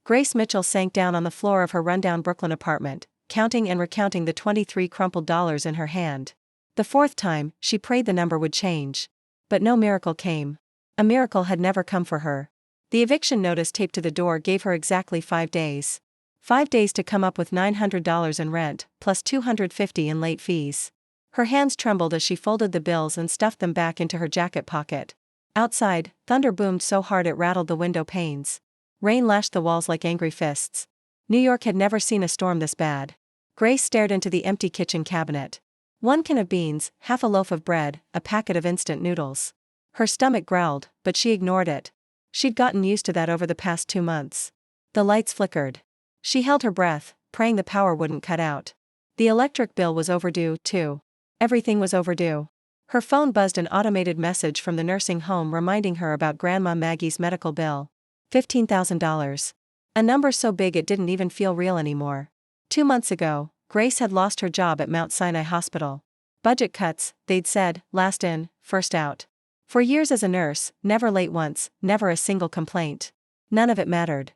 Grace Mitchell sank down on the floor of her rundown Brooklyn apartment, counting and recounting the 23 crumpled dollars in her hand. The fourth time, she prayed the number would change. But no miracle came. A miracle had never come for her. The eviction notice taped to the door gave her exactly 5 days. 5 days to come up with $900 in rent, plus $250 in late fees. Her hands trembled as she folded the bills and stuffed them back into her jacket pocket. Outside, thunder boomed so hard it rattled the window panes. Rain lashed the walls like angry fists. New York had never seen a storm this bad. Grace stared into the empty kitchen cabinet. 1 can of beans, half a loaf of bread, a packet of instant noodles. Her stomach growled, but she ignored it. She'd gotten used to that over the past 2 months. The lights flickered. She held her breath, praying the power wouldn't cut out. The electric bill was overdue, too. Everything was overdue. Her phone buzzed an automated message from the nursing home reminding her about Grandma Maggie's medical bill. $15,000. A number so big it didn't even feel real anymore. 2 months ago, Grace had lost her job at Mount Sinai Hospital. Budget cuts, they'd said, last in, first out. For years as a nurse, never late once, never a single complaint. None of it mattered.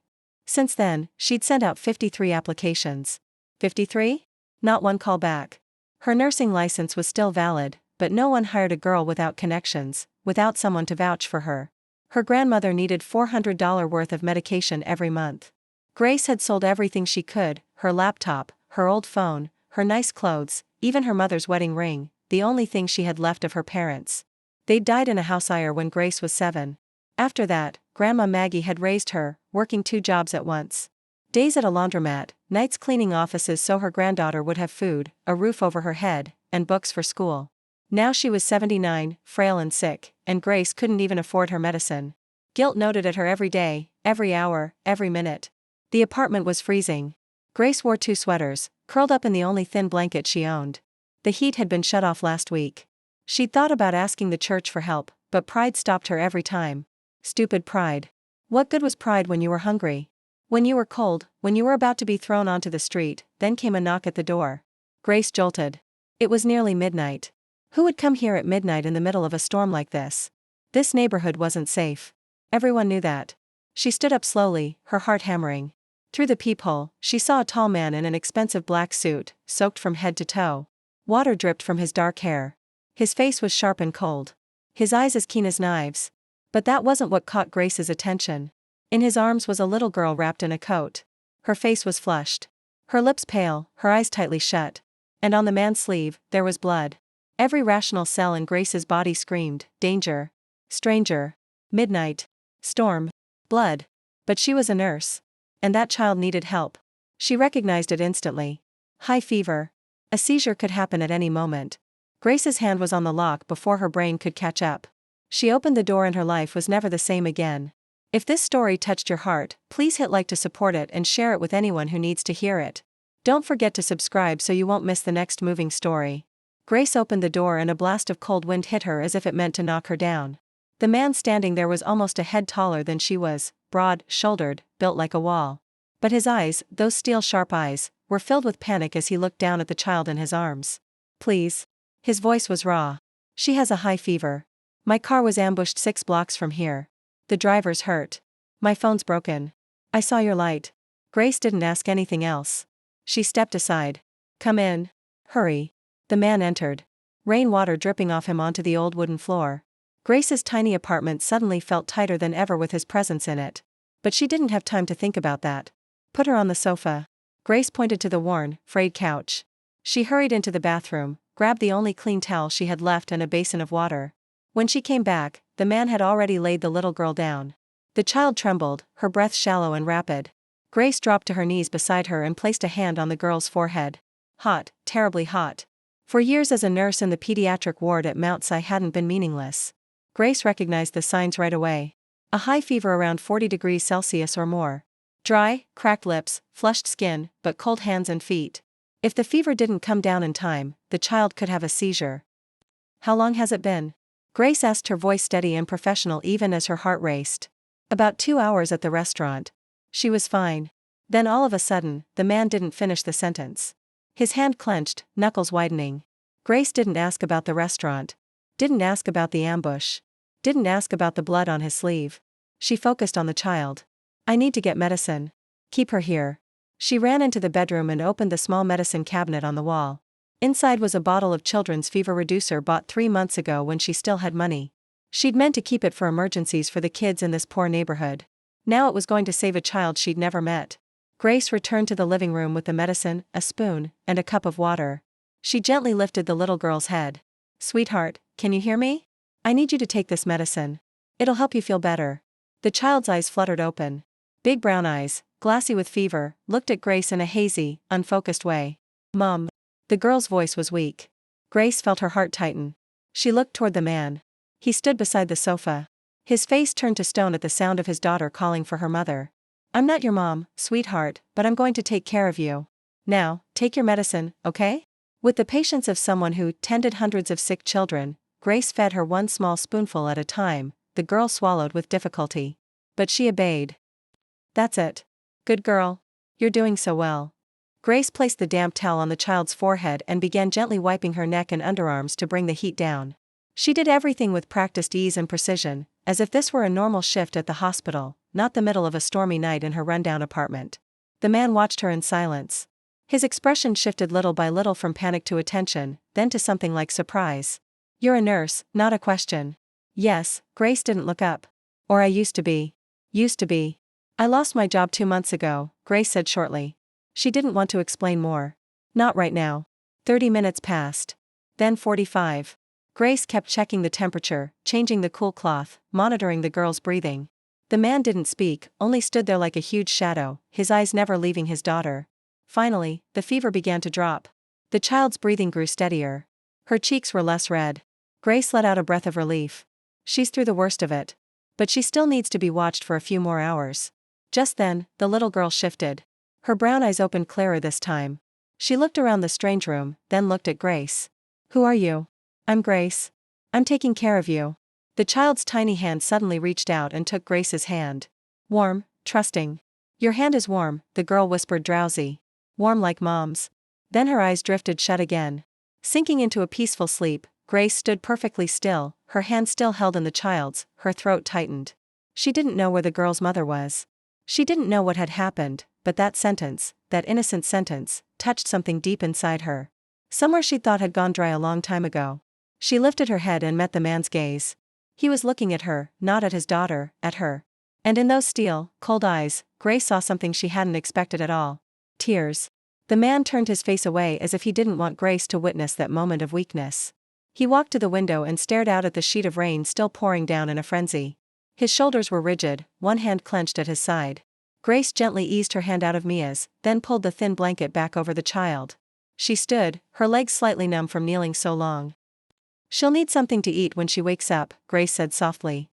Since then, she'd sent out 53 applications. 53? Not one call back. Her nursing license was still valid, but no one hired a girl without connections, without someone to vouch for her. Her grandmother needed $400 worth of medication every month. Grace had sold everything she could, her laptop, her old phone, her nice clothes, even her mother's wedding ring, the only thing she had left of her parents. They'd died in a house fire when Grace was 7. After that, Grandma Maggie had raised her, working 2 jobs at once. Days at a laundromat, nights cleaning offices so her granddaughter would have food, a roof over her head, and books for school. Now she was 79, frail and sick, and Grace couldn't even afford her medicine. Guilt gnawed at her every day, every hour, every minute. The apartment was freezing. Grace wore 2 sweaters, curled up in the only thin blanket she owned. The heat had been shut off last week. She'd thought about asking the church for help, but pride stopped her every time. Stupid pride. What good was pride when you were hungry? When you were cold, when you were about to be thrown onto the street, then came a knock at the door. Grace jolted. It was nearly midnight. Who would come here at midnight in the middle of a storm like this? This neighborhood wasn't safe. Everyone knew that. She stood up slowly, her heart hammering. Through the peephole, she saw a tall man in an expensive black suit, soaked from head to toe. Water dripped from his dark hair. His face was sharp and cold. His eyes as keen as knives. But that wasn't what caught Grace's attention. In his arms was a little girl wrapped in a coat. Her face was flushed. Her lips pale, her eyes tightly shut. And on the man's sleeve, there was blood. Every rational cell in Grace's body screamed, danger. Stranger. Midnight. Storm. Blood. But she was a nurse. And that child needed help. She recognized it instantly. High fever. A seizure could happen at any moment. Grace's hand was on the lock before her brain could catch up. She opened the door and her life was never the same again. If this story touched your heart, please hit like to support it and share it with anyone who needs to hear it. Don't forget to subscribe so you won't miss the next moving story. Grace opened the door and a blast of cold wind hit her as if it meant to knock her down. The man standing there was almost a head taller than she was, broad-shouldered, built like a wall. But his eyes, those steel-sharp eyes, were filled with panic as he looked down at the child in his arms. Please. His voice was raw. She has a high fever. My car was ambushed 6 blocks from here. The driver's hurt. My phone's broken. I saw your light. Grace didn't ask anything else. She stepped aside. Come in. Hurry. The man entered. Rainwater dripping off him onto the old wooden floor. Grace's tiny apartment suddenly felt tighter than ever with his presence in it. But she didn't have time to think about that. Put her on the sofa. Grace pointed to the worn, frayed couch. She hurried into the bathroom, grabbed the only clean towel she had left and a basin of water. When she came back, the man had already laid the little girl down. The child trembled, her breath shallow and rapid. Grace dropped to her knees beside her and placed a hand on the girl's forehead. Hot, terribly hot. For years as a nurse in the pediatric ward at Mount Sinai hadn't been meaningless. Grace recognized the signs right away. A high fever around 40 degrees Celsius or more. Dry, cracked lips, flushed skin, but cold hands and feet. If the fever didn't come down in time, the child could have a seizure. How long has it been? Grace asked, her voice steady and professional even as her heart raced. About 2 hours at the restaurant. She was fine. Then all of a sudden, the man didn't finish the sentence. His hand clenched, knuckles widening. Grace didn't ask about the restaurant. Didn't ask about the ambush. Didn't ask about the blood on his sleeve. She focused on the child. I need to get medicine. Keep her here. She ran into the bedroom and opened the small medicine cabinet on the wall. Inside was a bottle of children's fever reducer bought 3 months ago when she still had money. She'd meant to keep it for emergencies for the kids in this poor neighborhood. Now it was going to save a child she'd never met. Grace returned to the living room with the medicine, a spoon, and a cup of water. She gently lifted the little girl's head. "Sweetheart, can you hear me? I need you to take this medicine. It'll help you feel better." The child's eyes fluttered open. Big brown eyes, glassy with fever, looked at Grace in a hazy, unfocused way. "Mom." The girl's voice was weak. Grace felt her heart tighten. She looked toward the man. He stood beside the sofa. His face turned to stone at the sound of his daughter calling for her mother. "I'm not your mom, sweetheart, but I'm going to take care of you. Now, take your medicine, okay?" With the patience of someone who tended hundreds of sick children, Grace fed her one small spoonful at a time. The girl swallowed with difficulty. But she obeyed. "That's it. Good girl. You're doing so well." Grace placed the damp towel on the child's forehead and began gently wiping her neck and underarms to bring the heat down. She did everything with practiced ease and precision, as if this were a normal shift at the hospital, not the middle of a stormy night in her rundown apartment. The man watched her in silence. His expression shifted little by little from panic to attention, then to something like surprise. "You're a nurse, not a question." "Yes." Grace didn't look up. "Or I used to be." "Used to be. I lost my job 2 months ago," Grace said shortly. She didn't want to explain more. "Not right now." 30 minutes passed. Then 45. Grace kept checking the temperature, changing the cool cloth, monitoring the girl's breathing. The man didn't speak, only stood there like a huge shadow, his eyes never leaving his daughter. Finally, the fever began to drop. The child's breathing grew steadier. Her cheeks were less red. Grace let out a breath of relief. She's through the worst of it. But she still needs to be watched for a few more hours. Just then, the little girl shifted. Her brown eyes opened clearer this time. She looked around the strange room, then looked at Grace. "Who are you?" "I'm Grace. I'm taking care of you." The child's tiny hand suddenly reached out and took Grace's hand. Warm, trusting. "Your hand is warm," the girl whispered drowsy. "Warm like Mom's." Then her eyes drifted shut again. Sinking into a peaceful sleep, Grace stood perfectly still, her hand still held in the child's, her throat tightened. She didn't know where the girl's mother was. She didn't know what had happened, but that sentence, that innocent sentence, touched something deep inside her. Somewhere she thought had gone dry a long time ago. She lifted her head and met the man's gaze. He was looking at her, not at his daughter, at her. And in those steel, cold eyes, Grace saw something she hadn't expected at all. Tears. The man turned his face away as if he didn't want Grace to witness that moment of weakness. He walked to the window and stared out at the sheet of rain still pouring down in a frenzy. His shoulders were rigid, one hand clenched at his side. Grace gently eased her hand out of Mia's, then pulled the thin blanket back over the child. She stood, her legs slightly numb from kneeling so long. "She'll need something to eat when she wakes up," Grace said softly.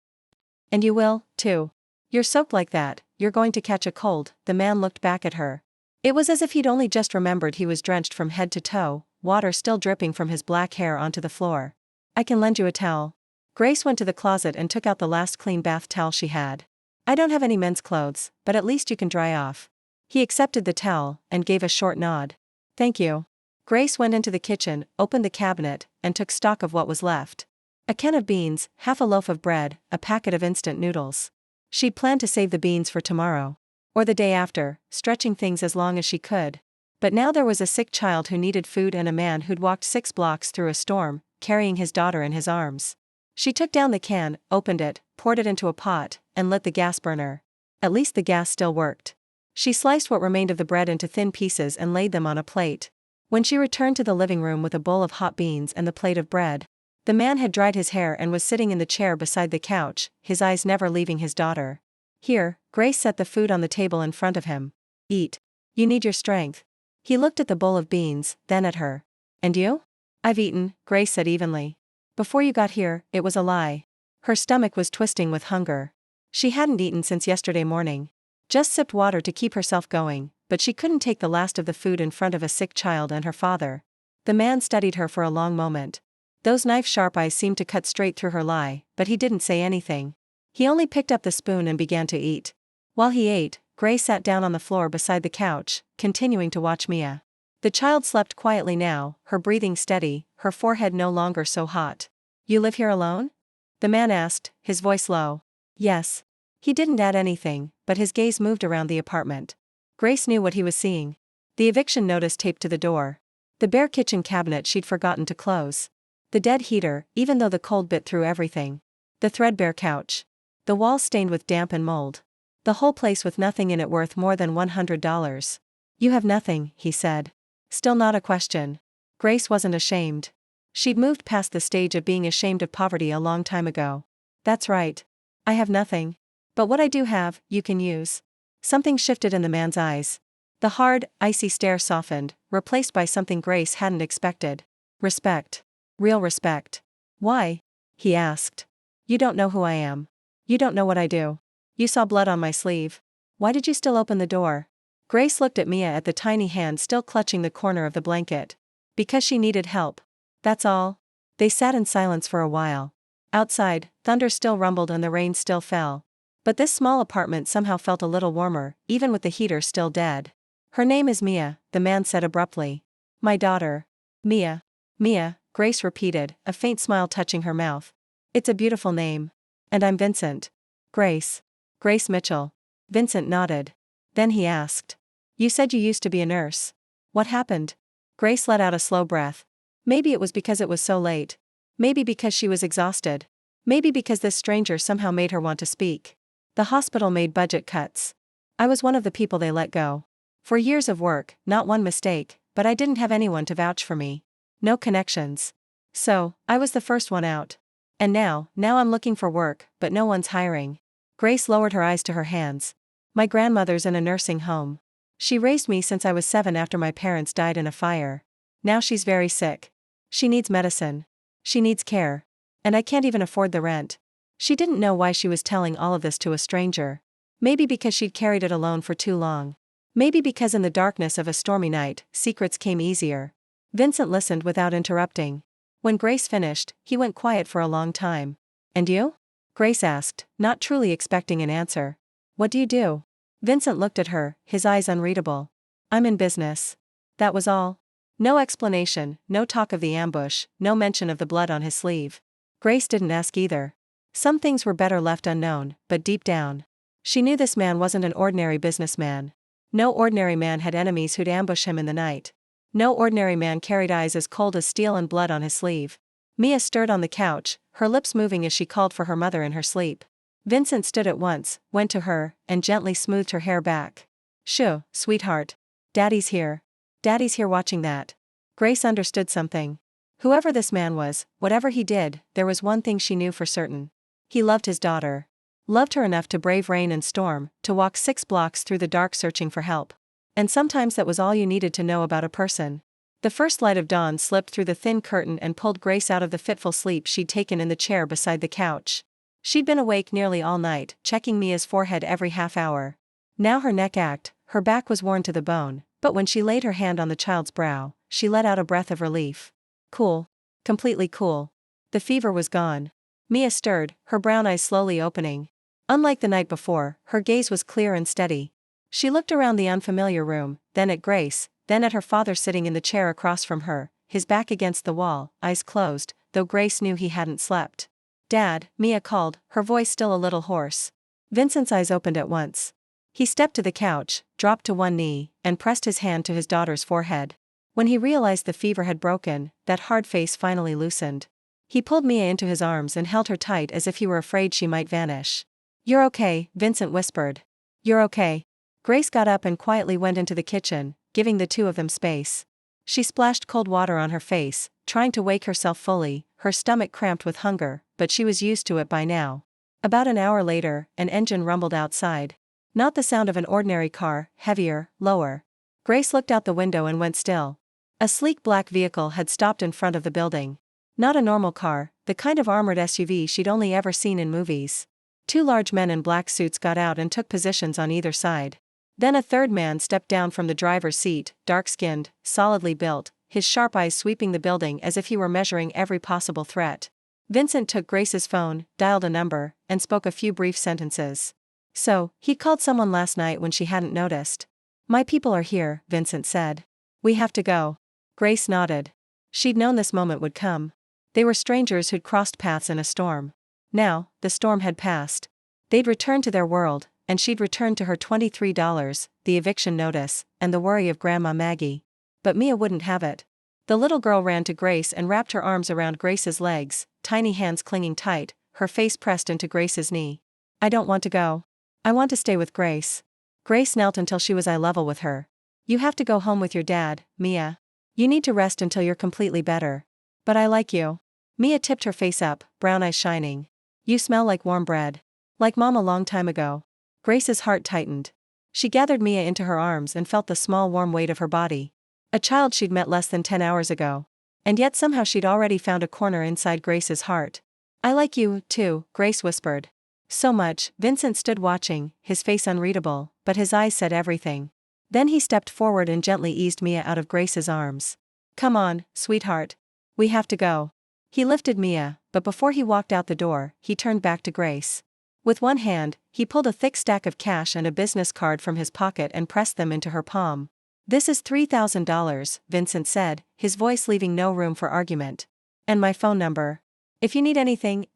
"And you will, too. You're soaked like that, you're going to catch a cold." The man looked back at her. It was as if he'd only just remembered he was drenched from head to toe, water still dripping from his black hair onto the floor. "I can lend you a towel." Grace went to the closet and took out the last clean bath towel she had. "I don't have any men's clothes, but at least you can dry off." He accepted the towel, and gave a short nod. "Thank you." Grace went into the kitchen, opened the cabinet, and took stock of what was left. A can of beans, half a loaf of bread, a packet of instant noodles. She'd planned to save the beans for tomorrow. Or the day after, stretching things as long as she could. But now there was a sick child who needed food and a man who'd walked 6 blocks through a storm, carrying his daughter in his arms. She took down the can, opened it, poured it into a pot, and lit the gas burner. At least the gas still worked. She sliced what remained of the bread into thin pieces and laid them on a plate. When she returned to the living room with a bowl of hot beans and the plate of bread, the man had dried his hair and was sitting in the chair beside the couch, his eyes never leaving his daughter. Here, Grace set the food on the table in front of him. "Eat. You need your strength." He looked at the bowl of beans, then at her. "And you?" "I've eaten," Grace said evenly. "Before you got here, it was a lie." Her stomach was twisting with hunger. She hadn't eaten since yesterday morning. Just sipped water to keep herself going, but she couldn't take the last of the food in front of a sick child and her father. The man studied her for a long moment. Those knife-sharp eyes seemed to cut straight through her lie, but he didn't say anything. He only picked up the spoon and began to eat. While he ate, Grace sat down on the floor beside the couch, continuing to watch Mia. The child slept quietly now, her breathing steady, her forehead no longer so hot. "You live here alone?" the man asked, his voice low. "Yes." He didn't add anything, but his gaze moved around the apartment. Grace knew what he was seeing. The eviction notice taped to the door. The bare kitchen cabinet she'd forgotten to close. The dead heater, even though the cold bit through everything. The threadbare couch. The walls stained with damp and mold. The whole place with nothing in it worth more than $100. You have nothing, he said. Still not a question. Grace wasn't ashamed. She'd moved past the stage of being ashamed of poverty a long time ago. That's right. I have nothing. But what I do have, you can use. Something shifted in the man's eyes. The hard, icy stare softened, replaced by something Grace hadn't expected. Respect. Real respect. Why? He asked. You don't know who I am. You don't know what I do. You saw blood on my sleeve. Why did you still open the door? Grace looked at Mia at the tiny hand still clutching the corner of the blanket. Because she needed help. That's all. They sat in silence for a while. Outside, thunder still rumbled and the rain still fell. But this small apartment somehow felt a little warmer, even with the heater still dead. Her name is Mia, the man said abruptly. My daughter. Mia. Mia, Grace repeated, a faint smile touching her mouth. It's a beautiful name. And I'm Vincent. Grace. Grace Mitchell. Vincent nodded. Then he asked. You said you used to be a nurse. What happened? Grace let out a slow breath. Maybe it was because it was so late. Maybe because she was exhausted. Maybe because this stranger somehow made her want to speak. The hospital made budget cuts. I was one of the people they let go. For years of work, not one mistake, but I didn't have anyone to vouch for me. No connections. So, I was the first one out. And now I'm looking for work, but no one's hiring. Grace lowered her eyes to her hands. My grandmother's in a nursing home. She raised me since I was 7 after my parents died in a fire. Now she's very sick. She needs medicine. She needs care. And I can't even afford the rent. She didn't know why she was telling all of this to a stranger. Maybe because she'd carried it alone for too long. Maybe because in the darkness of a stormy night, secrets came easier. Vincent listened without interrupting. When Grace finished, he went quiet for a long time. And you? Grace asked, not truly expecting an answer. What do you do? Vincent looked at her, his eyes unreadable. I'm in business. That was all. No explanation, no talk of the ambush, no mention of the blood on his sleeve. Grace didn't ask either. Some things were better left unknown, but deep down, she knew this man wasn't an ordinary businessman. No ordinary man had enemies who'd ambush him in the night. No ordinary man carried eyes as cold as steel and blood on his sleeve. Mia stirred on the couch, her lips moving as she called for her mother in her sleep. Vincent stood at once, went to her, and gently smoothed her hair back. Shoo, sweetheart. Daddy's here. Daddy's here watching that. Grace understood something. Whoever this man was, whatever he did, there was one thing she knew for certain. He loved his daughter. Loved her enough to brave rain and storm, to walk 6 blocks through the dark searching for help. And sometimes that was all you needed to know about a person. The first light of dawn slipped through the thin curtain and pulled Grace out of the fitful sleep she'd taken in the chair beside the couch. She'd been awake nearly all night, checking Mia's forehead every half hour. Now her neck ached, her back was worn to the bone, but when she laid her hand on the child's brow, she let out a breath of relief. Cool. Completely cool. The fever was gone. Mia stirred, her brown eyes slowly opening. Unlike the night before, her gaze was clear and steady. She looked around the unfamiliar room, then at Grace, then at her father sitting in the chair across from her, his back against the wall, eyes closed, though Grace knew he hadn't slept. Dad, Mia called, her voice still a little hoarse. Vincent's eyes opened at once. He stepped to the couch, dropped to one knee, and pressed his hand to his daughter's forehead. When he realized the fever had broken, that hard face finally loosened. He pulled Mia into his arms and held her tight as if he were afraid she might vanish. You're okay, Vincent whispered. You're okay. Grace got up and quietly went into the kitchen, giving the two of them space. She splashed cold water on her face, trying to wake herself fully, her stomach cramped with hunger, but she was used to it by now. About an hour later, an engine rumbled outside. Not the sound of an ordinary car, heavier, lower. Grace looked out the window and went still. A sleek black vehicle had stopped in front of the building. Not a normal car, the kind of armored SUV she'd only ever seen in movies. 2 large men in black suits got out and took positions on either side. Then a third man stepped down from the driver's seat, dark-skinned, solidly built, his sharp eyes sweeping the building as if he were measuring every possible threat. Vincent took Grace's phone, dialed a number, and spoke a few brief sentences. So, he'd called someone last night when she hadn't noticed. My people are here, Vincent said. We have to go. Grace nodded. She'd known this moment would come. They were strangers who'd crossed paths in a storm. Now, the storm had passed. They'd returned to their world, and she'd returned to her $23, the eviction notice, and the worry of Grandma Maggie. But Mia wouldn't have it. The little girl ran to Grace and wrapped her arms around Grace's legs, tiny hands clinging tight, her face pressed into Grace's knee. I don't want to go. I want to stay with Grace. Grace knelt until she was eye level with her. You have to go home with your dad, Mia. You need to rest until you're completely better. But I like you. Mia tipped her face up, brown eyes shining. You smell like warm bread. Like Mom a long time ago. Grace's heart tightened. She gathered Mia into her arms and felt the small warm weight of her body. A child she'd met less than 10 hours ago. And yet somehow she'd already found a corner inside Grace's heart. I like you, too, Grace whispered. So much. Vincent stood watching, his face unreadable, but his eyes said everything. Then he stepped forward and gently eased Mia out of Grace's arms. Come on, sweetheart. We have to go. He lifted Mia, but before he walked out the door, he turned back to Grace. With one hand, he pulled a thick stack of cash and a business card from his pocket and pressed them into her palm. This is $3,000, Vincent said, his voice leaving no room for argument. And my phone number. If you need anything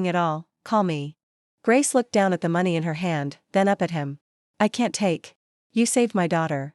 at all, call me. Grace looked down at the money in her hand, then up at him. I can't take. You saved my daughter.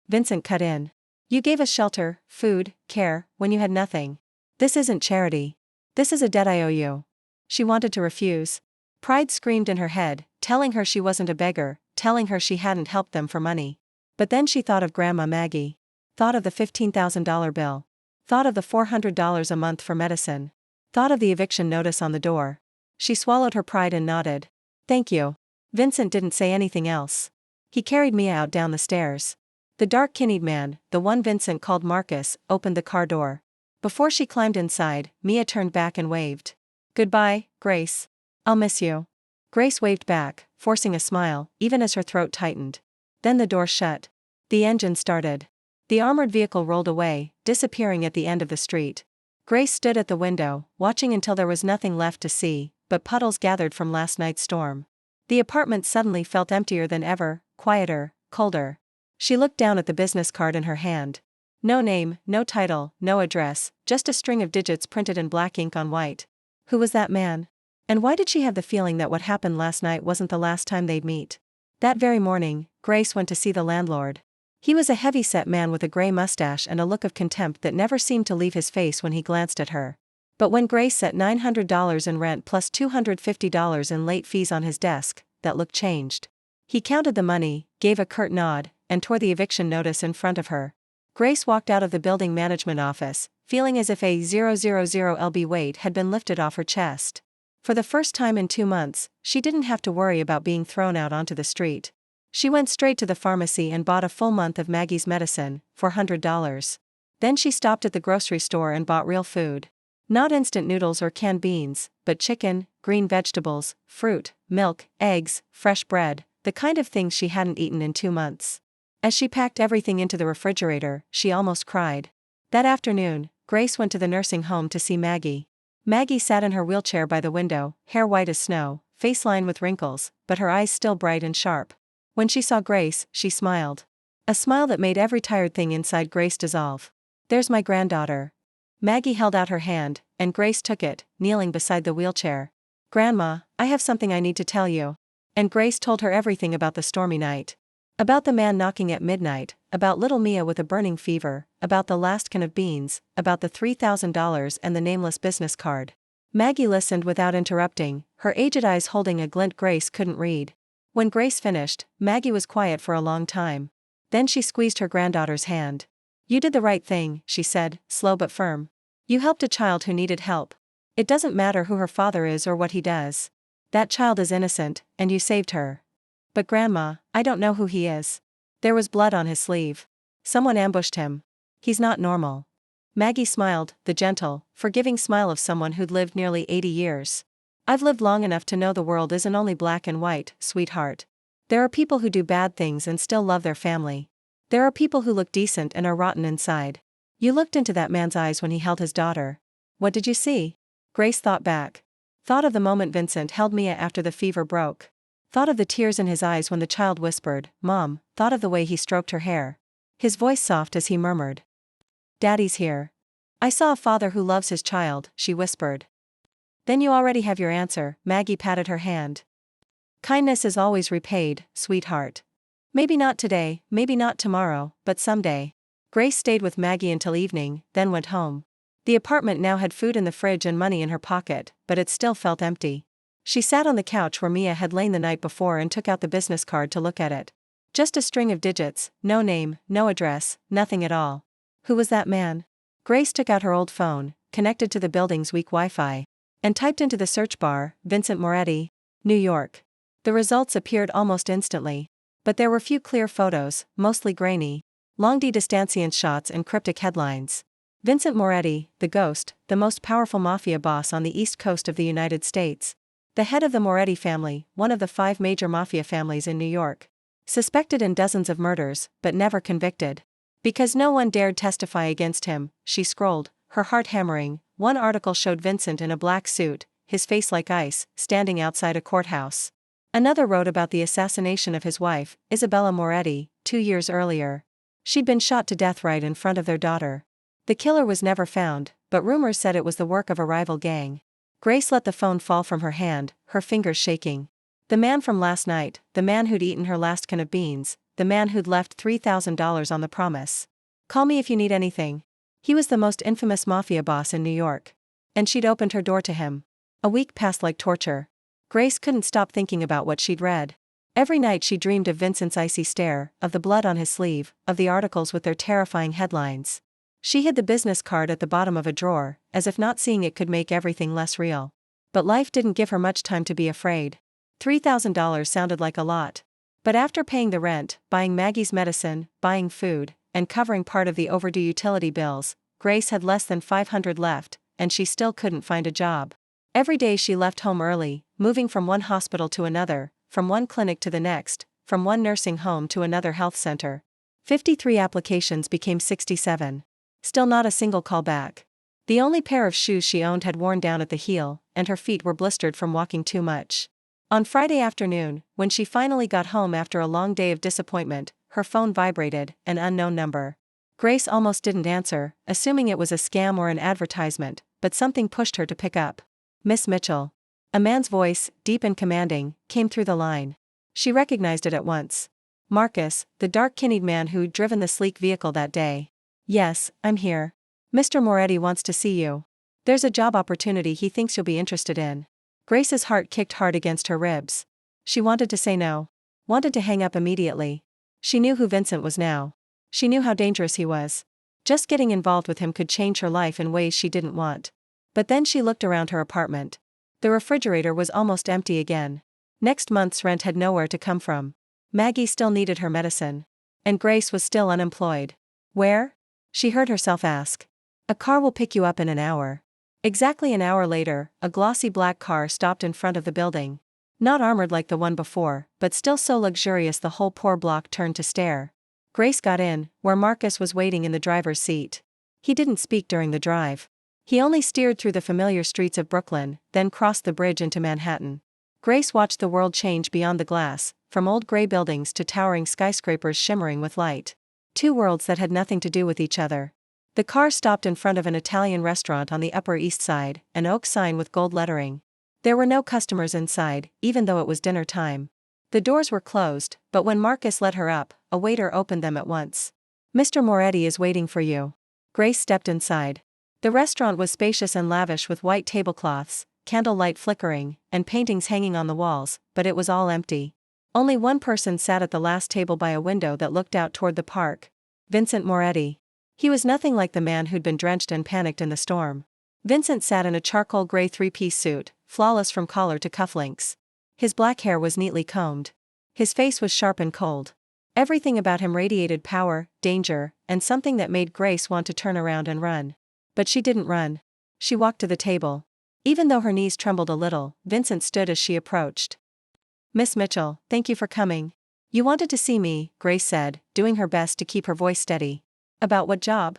Vincent cut in. You gave us shelter, food, care, when you had nothing. This isn't charity. This is a debt I owe you. She wanted to refuse. Pride screamed in her head, telling her she wasn't a beggar, telling her she hadn't helped them for money. But then she thought of Grandma Maggie. Thought of the $15,000 bill. Thought of the $400 a month for medicine. Thought of the eviction notice on the door. She swallowed her pride and nodded. Thank you. Vincent didn't say anything else. He carried Mia out down the stairs. The dark-kinned man, the one Vincent called Marcus, opened the car door. Before she climbed inside, Mia turned back and waved. Goodbye, Grace. I'll miss you. Grace waved back, forcing a smile, even as her throat tightened. Then the door shut. The engine started. The armored vehicle rolled away, disappearing at the end of the street. Grace stood at the window, watching until there was nothing left to see, but puddles gathered from last night's storm. The apartment suddenly felt emptier than ever, quieter, colder. She looked down at the business card in her hand. No name, no title, no address, just a string of digits printed in black ink on white. Who was that man? And why did she have the feeling that what happened last night wasn't the last time they'd meet? That very morning, Grace went to see the landlord. He was a heavy-set man with a gray mustache and a look of contempt that never seemed to leave his face when he glanced at her. But when Grace set $900 in rent plus $250 in late fees on his desk, that look changed. He counted the money, gave a curt nod, and tore the eviction notice in front of her. Grace walked out of the building management office, feeling as if a 000 weight had been lifted off her chest. For the first time in 2 months, she didn't have to worry about being thrown out onto the street. She went straight to the pharmacy and bought a full month of Maggie's medicine, $400. Then she stopped at the grocery store and bought real food. Not instant noodles or canned beans, but chicken, green vegetables, fruit, milk, eggs, fresh bread, the kind of things she hadn't eaten in 2 months. As she packed everything into the refrigerator, she almost cried. That afternoon, Grace went to the nursing home to see Maggie. Maggie sat in her wheelchair by the window, hair white as snow, face lined with wrinkles, but her eyes still bright and sharp. When she saw Grace, she smiled. A smile that made every tired thing inside Grace dissolve. There's my granddaughter. Maggie held out her hand, and Grace took it, kneeling beside the wheelchair. Grandma, I have something I need to tell you. And Grace told her everything about the stormy night. About the man knocking at midnight, about little Mia with a burning fever, about the last can of beans, about the $3,000 and the nameless business card. Maggie listened without interrupting, her aged eyes holding a glint Grace couldn't read. When Grace finished, Maggie was quiet for a long time. Then she squeezed her granddaughter's hand. You did the right thing, she said, slow but firm. You helped a child who needed help. It doesn't matter who her father is or what he does. That child is innocent, and you saved her. But Grandma, I don't know who he is. There was blood on his sleeve. Someone ambushed him. He's not normal. Maggie smiled, the gentle, forgiving smile of someone who'd lived nearly 80 years. I've lived long enough to know the world isn't only black and white, sweetheart. There are people who do bad things and still love their family. There are people who look decent and are rotten inside. You looked into that man's eyes when he held his daughter. What did you see? Grace thought back. Thought of the moment Vincent held Mia after the fever broke. Thought of the tears in his eyes when the child whispered, Mom, thought of the way he stroked her hair. His voice soft as he murmured. Daddy's here. I saw a father who loves his child, she whispered. Then you already have your answer, Maggie patted her hand. Kindness is always repaid, sweetheart. Maybe not today, maybe not tomorrow, but someday. Grace stayed with Maggie until evening, then went home. The apartment now had food in the fridge and money in her pocket, but it still felt empty. She sat on the couch where Mia had lain the night before and took out the business card to look at it. Just a string of digits, no name, no address, nothing at all. Who was that man? Grace took out her old phone, connected to the building's weak Wi-Fi, and typed into the search bar, Vincent Moretti, New York. The results appeared almost instantly. But there were few clear photos, mostly grainy, long distanciance shots and cryptic headlines. Vincent Moretti, the ghost, the most powerful mafia boss on the east coast of the United States. The head of the Moretti family, one of the 5 major mafia families in New York. Suspected in dozens of murders, but never convicted. Because no one dared testify against him, she scrolled, her heart hammering. One article showed Vincent in a black suit, his face like ice, standing outside a courthouse. Another wrote about the assassination of his wife, Isabella Moretti, 2 years earlier. She'd been shot to death right in front of their daughter. The killer was never found, but rumors said it was the work of a rival gang. Grace let the phone fall from her hand, her fingers shaking. The man from last night, the man who'd eaten her last can of beans, the man who'd left $3,000 on the promise. Call me if you need anything. He was the most infamous mafia boss in New York. And she'd opened her door to him. A week passed like torture. Grace couldn't stop thinking about what she'd read. Every night she dreamed of Vincent's icy stare, of the blood on his sleeve, of the articles with their terrifying headlines. She hid the business card at the bottom of a drawer, as if not seeing it could make everything less real. But life didn't give her much time to be afraid. $3,000 sounded like a lot. But after paying the rent, buying Maggie's medicine, buying food, and covering part of the overdue utility bills, Grace had less than $500 left, and she still couldn't find a job. Every day she left home early, moving from one hospital to another, from one clinic to the next, from one nursing home to another health center. 53 applications became 67. Still not a single call back. The only pair of shoes she owned had worn down at the heel, and her feet were blistered from walking too much. On Friday afternoon, when she finally got home after a long day of disappointment, her phone vibrated, an unknown number. Grace almost didn't answer, assuming it was a scam or an advertisement, but something pushed her to pick up. Miss Mitchell. A man's voice, deep and commanding, came through the line. She recognized it at once. Marcus, the dark-kinned man who'd driven the sleek vehicle that day. Yes, I'm here. Mr. Moretti wants to see you. There's a job opportunity he thinks you'll be interested in. Grace's heart kicked hard against her ribs. She wanted to say no. Wanted to hang up immediately. She knew who Vincent was now. She knew how dangerous he was. Just getting involved with him could change her life in ways she didn't want. But then she looked around her apartment. The refrigerator was almost empty again. Next month's rent had nowhere to come from. Maggie still needed her medicine. And Grace was still unemployed. Where? She heard herself ask. A car will pick you up in an hour. Exactly an hour later, a glossy black car stopped in front of the building. Not armored like the one before, but still so luxurious the whole poor block turned to stare. Grace got in, where Marcus was waiting in the driver's seat. He didn't speak during the drive. He only steered through the familiar streets of Brooklyn, then crossed the bridge into Manhattan. Grace watched the world change beyond the glass, from old gray buildings to towering skyscrapers shimmering with light. 2 worlds that had nothing to do with each other. The car stopped in front of an Italian restaurant on the Upper East Side, an oak sign with gold lettering. There were no customers inside, even though it was dinner time. The doors were closed, but when Marcus led her up, a waiter opened them at once. Mr. Moretti is waiting for you. Grace stepped inside. The restaurant was spacious and lavish with white tablecloths, candlelight flickering, and paintings hanging on the walls, but it was all empty. Only one person sat at the last table by a window that looked out toward the park. Vincent Moretti. He was nothing like the man who'd been drenched and panicked in the storm. Vincent sat in a charcoal gray 3-piece suit, flawless from collar to cufflinks. His black hair was neatly combed. His face was sharp and cold. Everything about him radiated power, danger, and something that made Grace want to turn around and run. But she didn't run. She walked to the table. Even though her knees trembled a little, Vincent stood as she approached. Miss Mitchell, thank you for coming. You wanted to see me, Grace said, doing her best to keep her voice steady. About what job?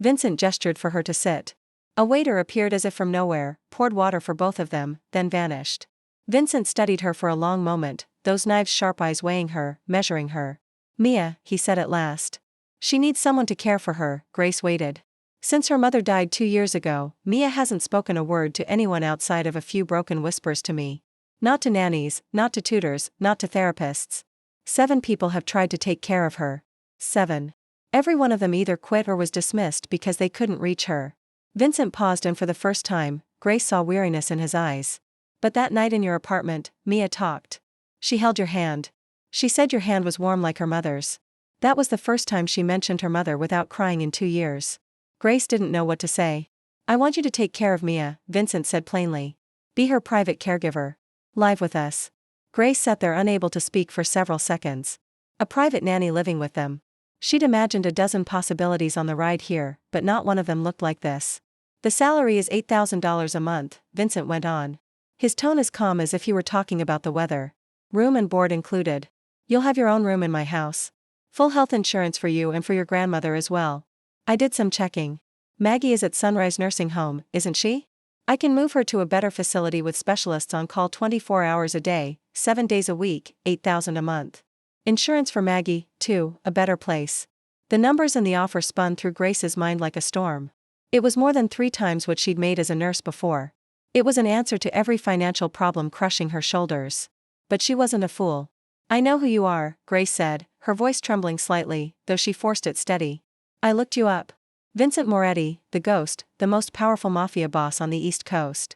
Vincent gestured for her to sit. A waiter appeared as if from nowhere, poured water for both of them, then vanished. Vincent studied her for a long moment, those knives-sharp eyes weighing her, measuring her. Mia, he said at last. She needs someone to care for her. Grace waited. Since her mother died 2 years ago, Mia hasn't spoken a word to anyone outside of a few broken whispers to me. Not to nannies, not to tutors, not to therapists. 7 people have tried to take care of her. 7. Every one of them either quit or was dismissed because they couldn't reach her. Vincent paused, and for the first time, Grace saw weariness in his eyes. But that night in your apartment, Mia talked. She held your hand. She said your hand was warm like her mother's. That was the first time she mentioned her mother without crying in 2 years. Grace didn't know what to say. I want you to take care of Mia, Vincent said plainly. Be her private caregiver. Live with us. Grace sat there unable to speak for several seconds. A private nanny living with them. She'd imagined a dozen possibilities on the ride here, but not one of them looked like this. The salary is $8,000 a month, Vincent went on. His tone as calm as if he were talking about the weather. Room and board included. You'll have your own room in my house. Full health insurance for you and for your grandmother as well. I did some checking. Maggie is at Sunrise Nursing Home, isn't she? I can move her to a better facility with specialists on call 24 hours a day, 7 days a week, $8,000 a month. Insurance for Maggie, too, a better place. The numbers in the offer spun through Grace's mind like a storm. It was more than 3 times what she'd made as a nurse before. It was an answer to every financial problem crushing her shoulders. But she wasn't a fool. I know who you are, Grace said, her voice trembling slightly, though she forced it steady. I looked you up. Vincent Moretti, the ghost, the most powerful mafia boss on the East Coast.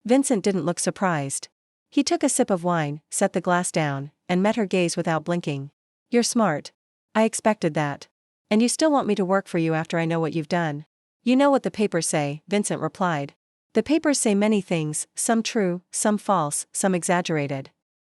Vincent didn't look surprised. He took a sip of wine, set the glass down, and met her gaze without blinking. You're smart. I expected that. And you still want me to work for you after I know what you've done. You know what the papers say, Vincent replied. The papers say many things, some true, some false, some exaggerated.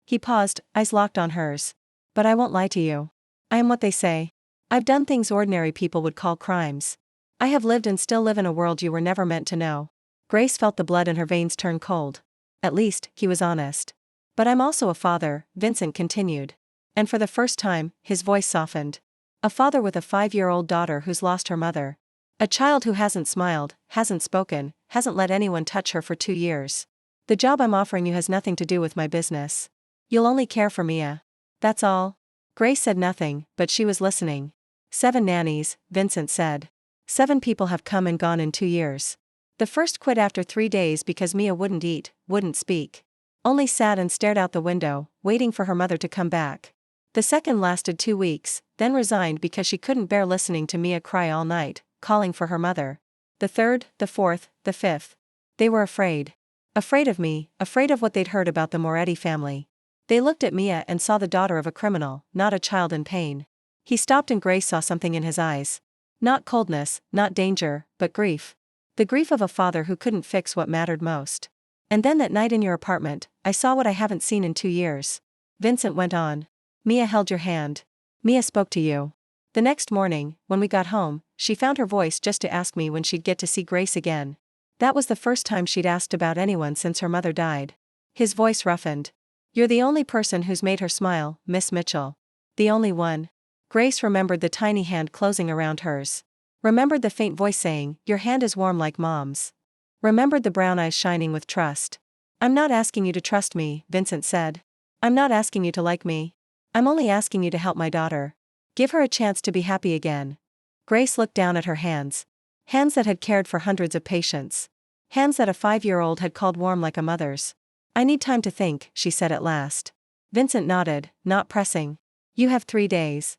He paused, eyes locked on hers. But I won't lie to you. I am what they say. I've done things ordinary people would call crimes. I have lived and still live in a world you were never meant to know. Grace felt the blood in her veins turn cold. At least, he was honest. But I'm also a father, Vincent continued. And for the first time, his voice softened. A father with a 5-year-old daughter who's lost her mother. A child who hasn't smiled, hasn't spoken, hasn't let anyone touch her for 2 years. The job I'm offering you has nothing to do with my business. You'll only care for Mia. That's all. Grace said nothing, but she was listening. 7 nannies, Vincent said. 7 people have come and gone in 2 years. The first quit after 3 days because Mia wouldn't eat, wouldn't speak. Only sat and stared out the window, waiting for her mother to come back. The second lasted 2 weeks, then resigned because she couldn't bear listening to Mia cry all night, calling for her mother. The third, the fourth, the fifth. They were afraid. Afraid of me, afraid of what they'd heard about the Moretti family. They looked at Mia and saw the daughter of a criminal, not a child in pain. He stopped and Grace saw something in his eyes. Not coldness, not danger, but grief. The grief of a father who couldn't fix what mattered most. And then that night in your apartment, I saw what I haven't seen in 2 years. Vincent went on. Mia held your hand. Mia spoke to you. The next morning, when we got home, she found her voice just to ask me when she'd get to see Grace again. That was the first time she'd asked about anyone since her mother died. His voice roughened. You're the only person who's made her smile, Miss Mitchell. The only one. Grace remembered the tiny hand closing around hers. Remembered the faint voice saying, your hand is warm like Mom's. Remembered the brown eyes shining with trust. I'm not asking you to trust me, Vincent said. I'm not asking you to like me. I'm only asking you to help my daughter. Give her a chance to be happy again. Grace looked down at her hands. Hands that had cared for hundreds of patients. Hands that a 5-year-old had called warm like a mother's. I need time to think, she said at last. Vincent nodded, not pressing. You have 3 days.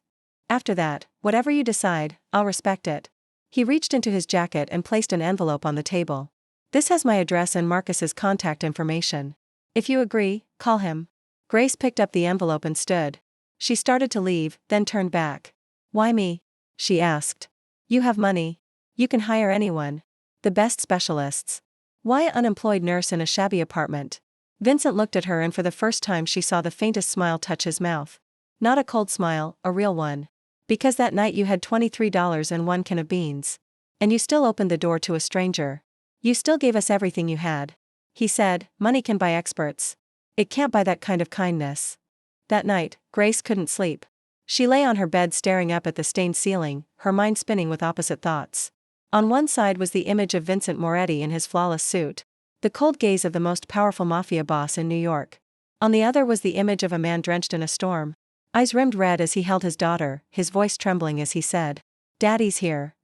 After that, whatever you decide, I'll respect it. He reached into his jacket and placed an envelope on the table. This has my address and Marcus's contact information. If you agree, call him. Grace picked up the envelope and stood. She started to leave, then turned back. Why me? She asked. You have money. You can hire anyone. The best specialists. Why an unemployed nurse in a shabby apartment? Vincent looked at her and for the first time she saw the faintest smile touch his mouth. Not a cold smile, a real one. Because that night you had $23 and 1 can of beans. And you still opened the door to a stranger. You still gave us everything you had. He said, money can buy experts. It can't buy that kind of kindness. That night, Grace couldn't sleep. She lay on her bed staring up at the stained ceiling, her mind spinning with opposite thoughts. On one side was the image of Vincent Moretti in his flawless suit. The cold gaze of the most powerful mafia boss in New York. On the other was the image of a man drenched in a storm. Eyes rimmed red as he held his daughter, his voice trembling as he said, Daddy's here.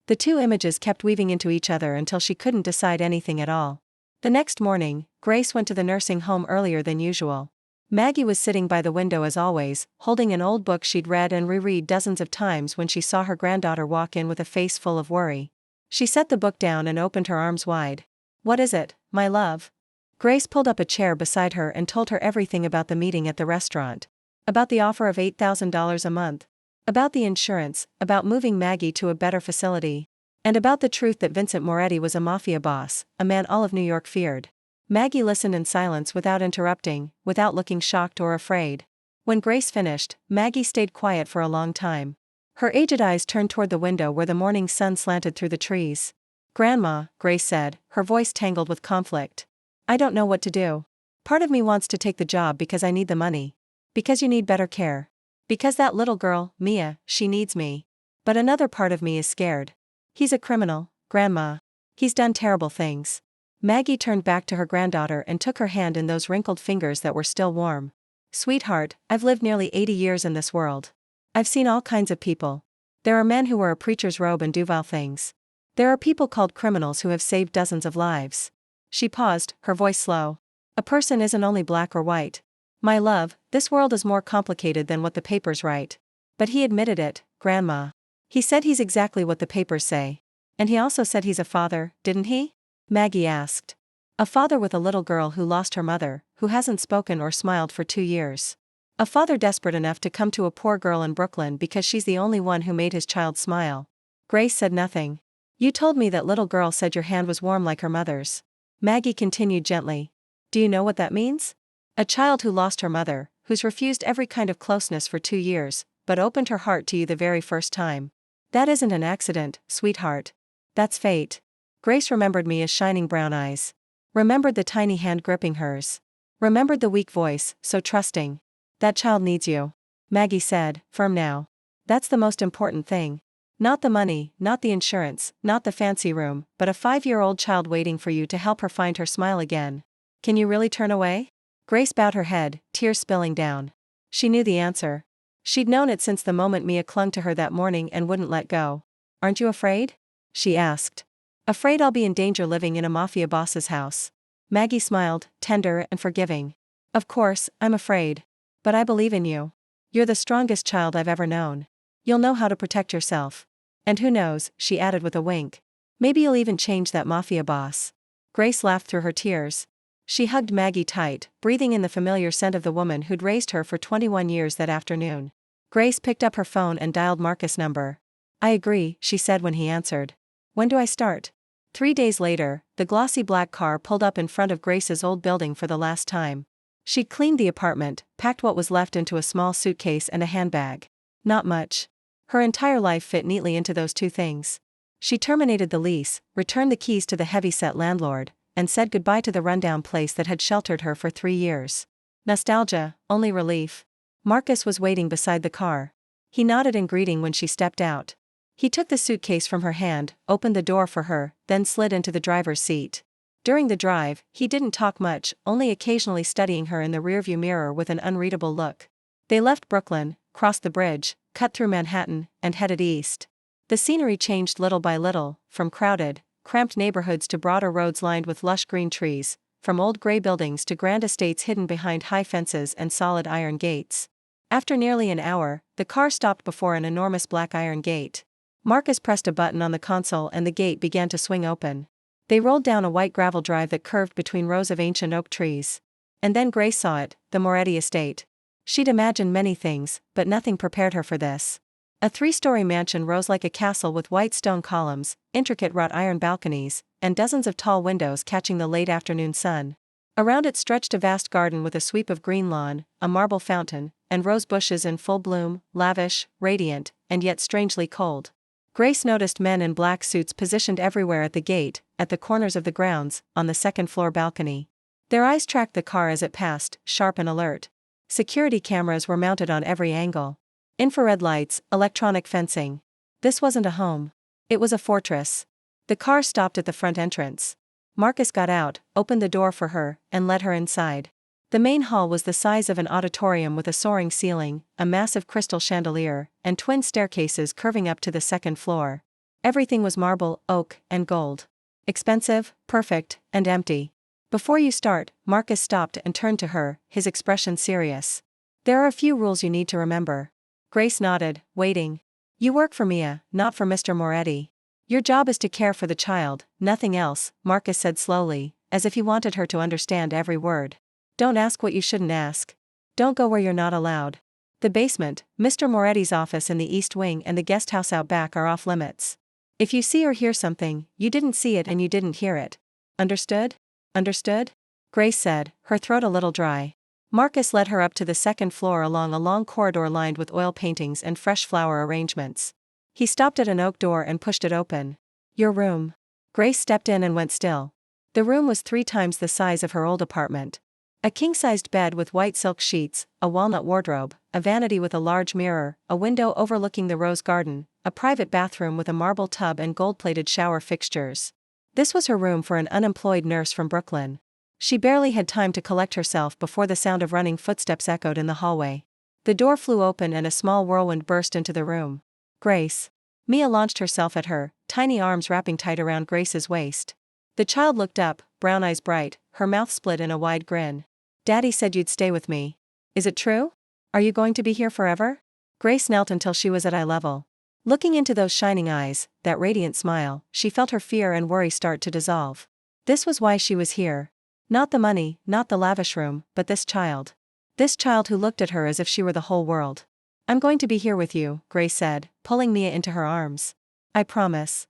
The 2 images kept weaving into each other until she couldn't decide anything at all. The next morning, Grace went to the nursing home earlier than usual. Maggie was sitting by the window as always, holding an old book she'd read and reread dozens of times when she saw her granddaughter walk in with a face full of worry. She set the book down and opened her arms wide. "What is it, my love?" Grace pulled up a chair beside her and told her everything about the meeting at the restaurant. About the offer of $8,000 a month. About the insurance, about moving Maggie to a better facility. And about the truth that Vincent Moretti was a mafia boss, a man all of New York feared. Maggie listened in silence without interrupting, without looking shocked or afraid. When Grace finished, Maggie stayed quiet for a long time. Her aged eyes turned toward the window where the morning sun slanted through the trees. "Grandma," Grace said, her voice tangled with conflict. "I don't know what to do. Part of me wants to take the job because I need the money. Because you need better care. Because that little girl, Mia, she needs me. But another part of me is scared. He's a criminal, Grandma. He's done terrible things." Maggie turned back to her granddaughter and took her hand in those wrinkled fingers that were still warm. "Sweetheart, I've lived nearly 80 years in this world. I've seen all kinds of people. There are men who wear a preacher's robe and do vile things. There are people called criminals who have saved dozens of lives." She paused, her voice slow. "A person isn't only black or white. My love, this world is more complicated than what the papers write." "But he admitted it, Grandma. He said he's exactly what the papers say. And he also said he's a father, didn't he?" Maggie asked. "A father with a little girl who lost her mother, who hasn't spoken or smiled for 2 years. A father desperate enough to come to a poor girl in Brooklyn because she's the only one who made his child smile." Grace said nothing. "You told me that little girl said your hand was warm like her mother's." Maggie continued gently. "Do you know what that means? A child who lost her mother, who's refused every kind of closeness for 2 years, but opened her heart to you the very first time. That isn't an accident, sweetheart. That's fate." Grace remembered Mia's shining brown eyes. Remembered the tiny hand gripping hers. Remembered the weak voice, so trusting. "That child needs you," Maggie said, firm now. "That's the most important thing. Not the money, not the insurance, not the fancy room, but a 5-year-old child waiting for you to help her find her smile again. Can you really turn away?" Grace bowed her head, tears spilling down. She knew the answer. She'd known it since the moment Mia clung to her that morning and wouldn't let go. "Aren't you afraid?" she asked. "Afraid I'll be in danger living in a mafia boss's house." Maggie smiled, tender and forgiving. "Of course, I'm afraid. But I believe in you. You're the strongest child I've ever known. You'll know how to protect yourself. And who knows," she added with a wink. "Maybe you'll even change that mafia boss." Grace laughed through her tears. She hugged Maggie tight, breathing in the familiar scent of the woman who'd raised her for 21 years that afternoon. Grace picked up her phone and dialed Marcus' number. "I agree," she said when he answered. "When do I start?" 3 days later, the glossy black car pulled up in front of Grace's old building for the last time. She'd cleaned the apartment, packed what was left into a small suitcase and a handbag. Not much. Her entire life fit neatly into those 2 things. She terminated the lease, returned the keys to the heavy-set landlord, and said goodbye to the rundown place that had sheltered her for 3 years. Nostalgia, only relief. Marcus was waiting beside the car. He nodded in greeting when she stepped out. He took the suitcase from her hand, opened the door for her, then slid into the driver's seat. During the drive, he didn't talk much, only occasionally studying her in the rearview mirror with an unreadable look. They left Brooklyn, crossed the bridge, cut through Manhattan, and headed east. The scenery changed little by little, from crowded, cramped neighborhoods to broader roads lined with lush green trees, from old gray buildings to grand estates hidden behind high fences and solid iron gates. After nearly an hour, the car stopped before an enormous black iron gate. Marcus pressed a button on the console and the gate began to swing open. They rolled down a white gravel drive that curved between rows of ancient oak trees. And then Grace saw it, the Moretti estate. She'd imagined many things, but nothing prepared her for this. A 3-story mansion rose like a castle with white stone columns, intricate wrought iron balconies, and dozens of tall windows catching the late afternoon sun. Around it stretched a vast garden with a sweep of green lawn, a marble fountain, and rose bushes in full bloom, lavish, radiant, and yet strangely cold. Grace noticed men in black suits positioned everywhere at the gate, at the corners of the grounds, on the second-floor balcony. Their eyes tracked the car as it passed, sharp and alert. Security cameras were mounted on every angle. Infrared lights, electronic fencing. This wasn't a home. It was a fortress. The car stopped at the front entrance. Marcus got out, opened the door for her, and led her inside. The main hall was the size of an auditorium with a soaring ceiling, a massive crystal chandelier, and twin staircases curving up to the second floor. Everything was marble, oak, and gold. Expensive, perfect, and empty. Before you start, Marcus stopped and turned to her, his expression serious. There are a few rules you need to remember. Grace nodded, waiting. You work for Mia, not for Mr. Moretti. Your job is to care for the child, nothing else, Marcus said slowly, as if he wanted her to understand every word. Don't ask what you shouldn't ask. Don't go where you're not allowed. The basement, Mr. Moretti's office in the East Wing and the guest house out back are off limits. If you see or hear something, you didn't see it and you didn't hear it. Understood? Understood? Grace said, her throat a little dry. Marcus led her up to the second floor along a long corridor lined with oil paintings and fresh flower arrangements. He stopped at an oak door and pushed it open. Your room. Grace stepped in and went still. The room was 3 times the size of her old apartment. A king-sized bed with white silk sheets, a walnut wardrobe, a vanity with a large mirror, a window overlooking the rose garden, a private bathroom with a marble tub and gold-plated shower fixtures. This was her room for an unemployed nurse from Brooklyn. She barely had time to collect herself before the sound of running footsteps echoed in the hallway. The door flew open and a small whirlwind burst into the room. Grace. Mia launched herself at her, tiny arms wrapping tight around Grace's waist. The child looked up, brown eyes bright, her mouth split in a wide grin. Daddy said you'd stay with me. Is it true? Are you going to be here forever? Grace knelt until she was at eye level. Looking into those shining eyes, that radiant smile, she felt her fear and worry start to dissolve. This was why she was here. Not the money, not the lavish room, but this child. This child who looked at her as if she were the whole world. I'm going to be here with you, Grace said, pulling Mia into her arms. I promise.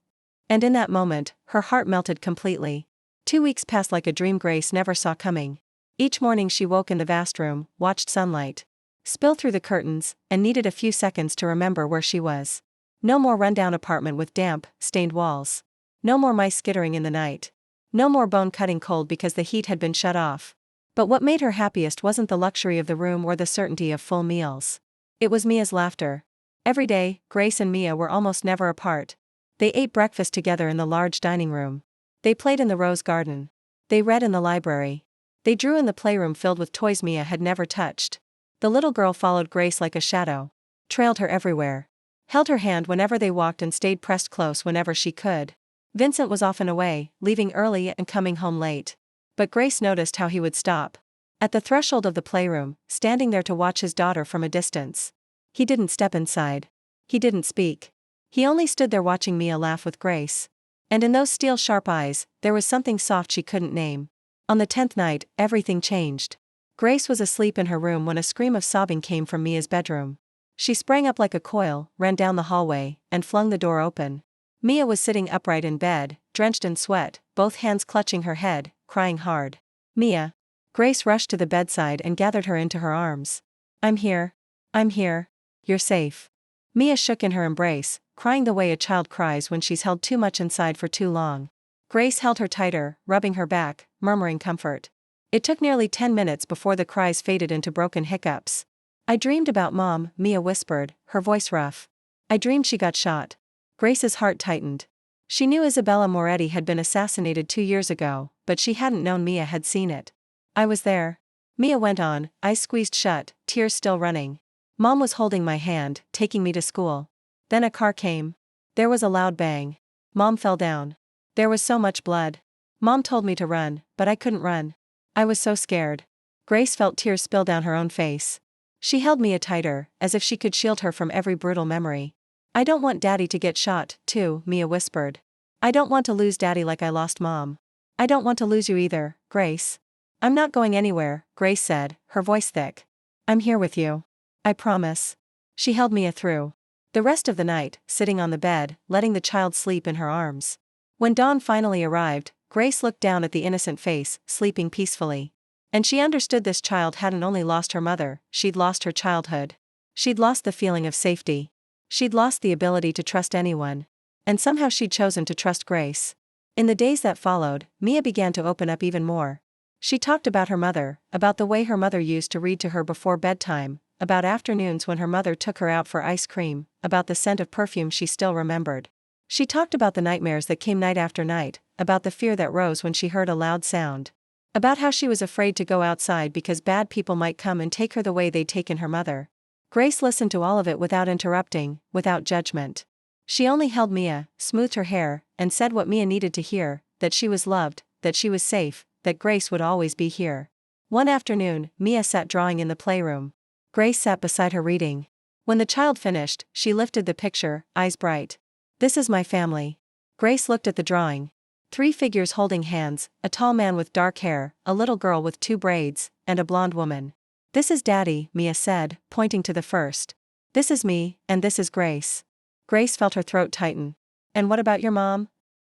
And in that moment, her heart melted completely. 2 weeks passed like a dream Grace never saw coming. Each morning she woke in the vast room, watched sunlight spill through the curtains, and needed a few seconds to remember where she was. No more rundown apartment with damp, stained walls. No more mice skittering in the night. No more bone-cutting cold because the heat had been shut off. But what made her happiest wasn't the luxury of the room or the certainty of full meals. It was Mia's laughter. Every day, Grace and Mia were almost never apart. They ate breakfast together in the large dining room. They played in the rose garden. They read in the library. They drew in the playroom filled with toys Mia had never touched. The little girl followed Grace like a shadow. Trailed her everywhere. Held her hand whenever they walked and stayed pressed close whenever she could. Vincent was often away, leaving early and coming home late. But Grace noticed how he would stop. At the threshold of the playroom, standing there to watch his daughter from a distance. He didn't step inside. He didn't speak. He only stood there watching Mia laugh with Grace. And in those steel-sharp eyes, there was something soft she couldn't name. On the 10th night, everything changed. Grace was asleep in her room when a scream of sobbing came from Mia's bedroom. She sprang up like a coil, ran down the hallway, and flung the door open. Mia was sitting upright in bed, drenched in sweat, both hands clutching her head, crying hard. Mia. Grace rushed to the bedside and gathered her into her arms. I'm here. I'm here. You're safe. Mia shook in her embrace, crying the way a child cries when she's held too much inside for too long. Grace held her tighter, rubbing her back, murmuring comfort. It took nearly 10 minutes before the cries faded into broken hiccups. I dreamed about Mom, Mia whispered, her voice rough. I dreamed she got shot. Grace's heart tightened. She knew Isabella Moretti had been assassinated 2 years ago, but she hadn't known Mia had seen it. I was there. Mia went on, eyes squeezed shut, tears still running. Mom was holding my hand, taking me to school. Then a car came. There was a loud bang. Mom fell down. There was so much blood. Mom told me to run, but I couldn't run. I was so scared. Grace felt tears spill down her own face. She held Mia tighter, as if she could shield her from every brutal memory. I don't want Daddy to get shot, too, Mia whispered. I don't want to lose Daddy like I lost Mom. I don't want to lose you either, Grace. I'm not going anywhere, Grace said, her voice thick. I'm here with you. I promise. She held Mia through the rest of the night, sitting on the bed, letting the child sleep in her arms. When dawn finally arrived, Grace looked down at the innocent face, sleeping peacefully. And she understood this child hadn't only lost her mother, she'd lost her childhood. She'd lost the feeling of safety. She'd lost the ability to trust anyone. And somehow she'd chosen to trust Grace. In the days that followed, Mia began to open up even more. She talked about her mother, about the way her mother used to read to her before bedtime, about afternoons when her mother took her out for ice cream, about the scent of perfume she still remembered. She talked about the nightmares that came night after night, about the fear that rose when she heard a loud sound. About how she was afraid to go outside because bad people might come and take her the way they'd taken her mother. Grace listened to all of it without interrupting, without judgment. She only held Mia, smoothed her hair, and said what Mia needed to hear, that she was loved, that she was safe, that Grace would always be here. One afternoon, Mia sat drawing in the playroom. Grace sat beside her reading. When the child finished, she lifted the picture, eyes bright. "This is my family." Grace looked at the drawing. 3 figures holding hands, a tall man with dark hair, a little girl with 2 braids, and a blonde woman. "This is Daddy," Mia said, pointing to the first. "This is me, and this is Grace." Grace felt her throat tighten. "And what about your mom?"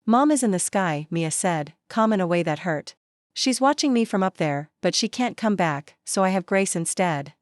"Mom is in the sky," Mia said, calm in a way that hurt. "She's watching me from up there, but she can't come back, so I have Grace instead."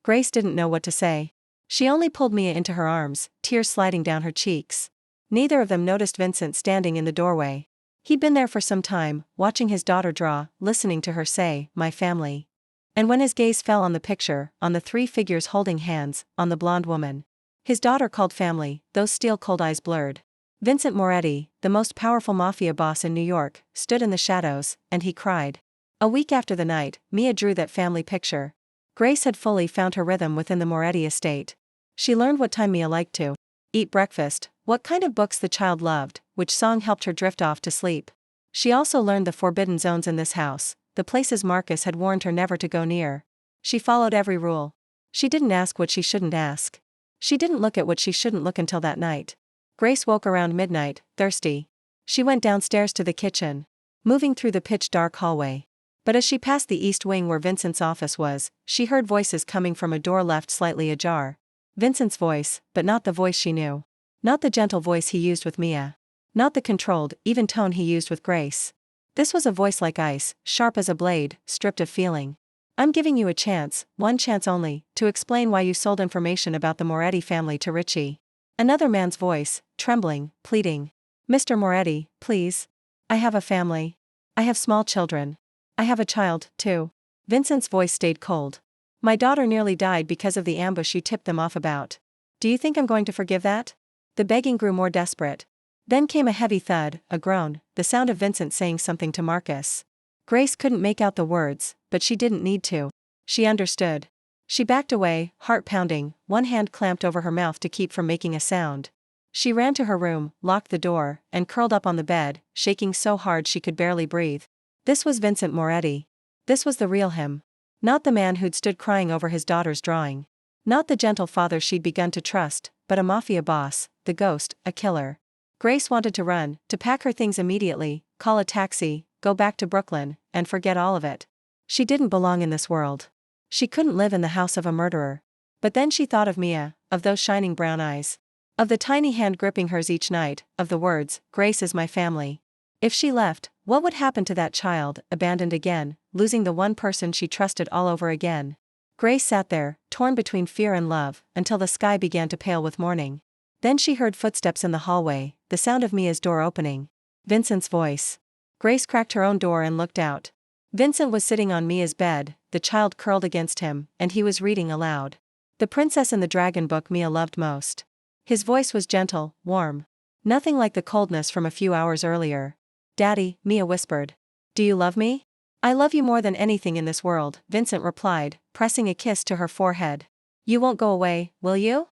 Grace didn't know what to say. She only pulled Mia into her arms, tears sliding down her cheeks. Neither of them noticed Vincent standing in the doorway. He'd been there for some time, watching his daughter draw, listening to her say, "My family." And when his gaze fell on the picture, on the 3 figures holding hands, on the blonde woman his daughter called family, those steel-cold eyes blurred. Vincent Moretti, the most powerful mafia boss in New York, stood in the shadows, and he cried. A week after the night, Mia drew that family picture. Grace had fully found her rhythm within the Moretti estate. She learned what time Mia liked to eat breakfast, what kind of books the child loved, which song helped her drift off to sleep. She also learned the forbidden zones in this house, the places Marcus had warned her never to go near. She followed every rule. She didn't ask what she shouldn't ask. She didn't look at what she shouldn't look until that night. Grace woke around midnight, thirsty. She went downstairs to the kitchen, moving through the pitch-dark hallway. But as she passed the east wing where Vincent's office was, she heard voices coming from a door left slightly ajar. Vincent's voice, but not the voice she knew. Not the gentle voice he used with Mia. Not the controlled, even tone he used with Grace. This was a voice like ice, sharp as a blade, stripped of feeling. "I'm giving you a chance, one chance only, to explain why you sold information about the Moretti family to Richie." Another man's voice, trembling, pleading. "Mr. Moretti, please. I have a family. I have small children. I have a child, too." Vincent's voice stayed cold. "My daughter nearly died because of the ambush you tipped them off about. Do you think I'm going to forgive that?" The begging grew more desperate. Then came a heavy thud, a groan, the sound of Vincent saying something to Marcus. Grace couldn't make out the words, but she didn't need to. She understood. She backed away, heart pounding, one hand clamped over her mouth to keep from making a sound. She ran to her room, locked the door, and curled up on the bed, shaking so hard she could barely breathe. This was Vincent Moretti. This was the real him. Not the man who'd stood crying over his daughter's drawing. Not the gentle father she'd begun to trust, but a mafia boss, the ghost, a killer. Grace wanted to run, to pack her things immediately, call a taxi, go back to Brooklyn, and forget all of it. She didn't belong in this world. She couldn't live in the house of a murderer. But then she thought of Mia, of those shining brown eyes. Of the tiny hand gripping hers each night, of the words, "Grace is my family." If she left, what would happen to that child, abandoned again, losing the one person she trusted all over again? Grace sat there, torn between fear and love, until the sky began to pale with morning. Then she heard footsteps in the hallway, the sound of Mia's door opening. Vincent's voice. Grace cracked her own door and looked out. Vincent was sitting on Mia's bed, the child curled against him, and he was reading aloud. The Princess and the Dragon book Mia loved most. His voice was gentle, warm. Nothing like the coldness from a few hours earlier. "Daddy," Mia whispered. "Do you love me?" "I love you more than anything in this world," Vincent replied, pressing a kiss to her forehead. "You won't go away, will you?"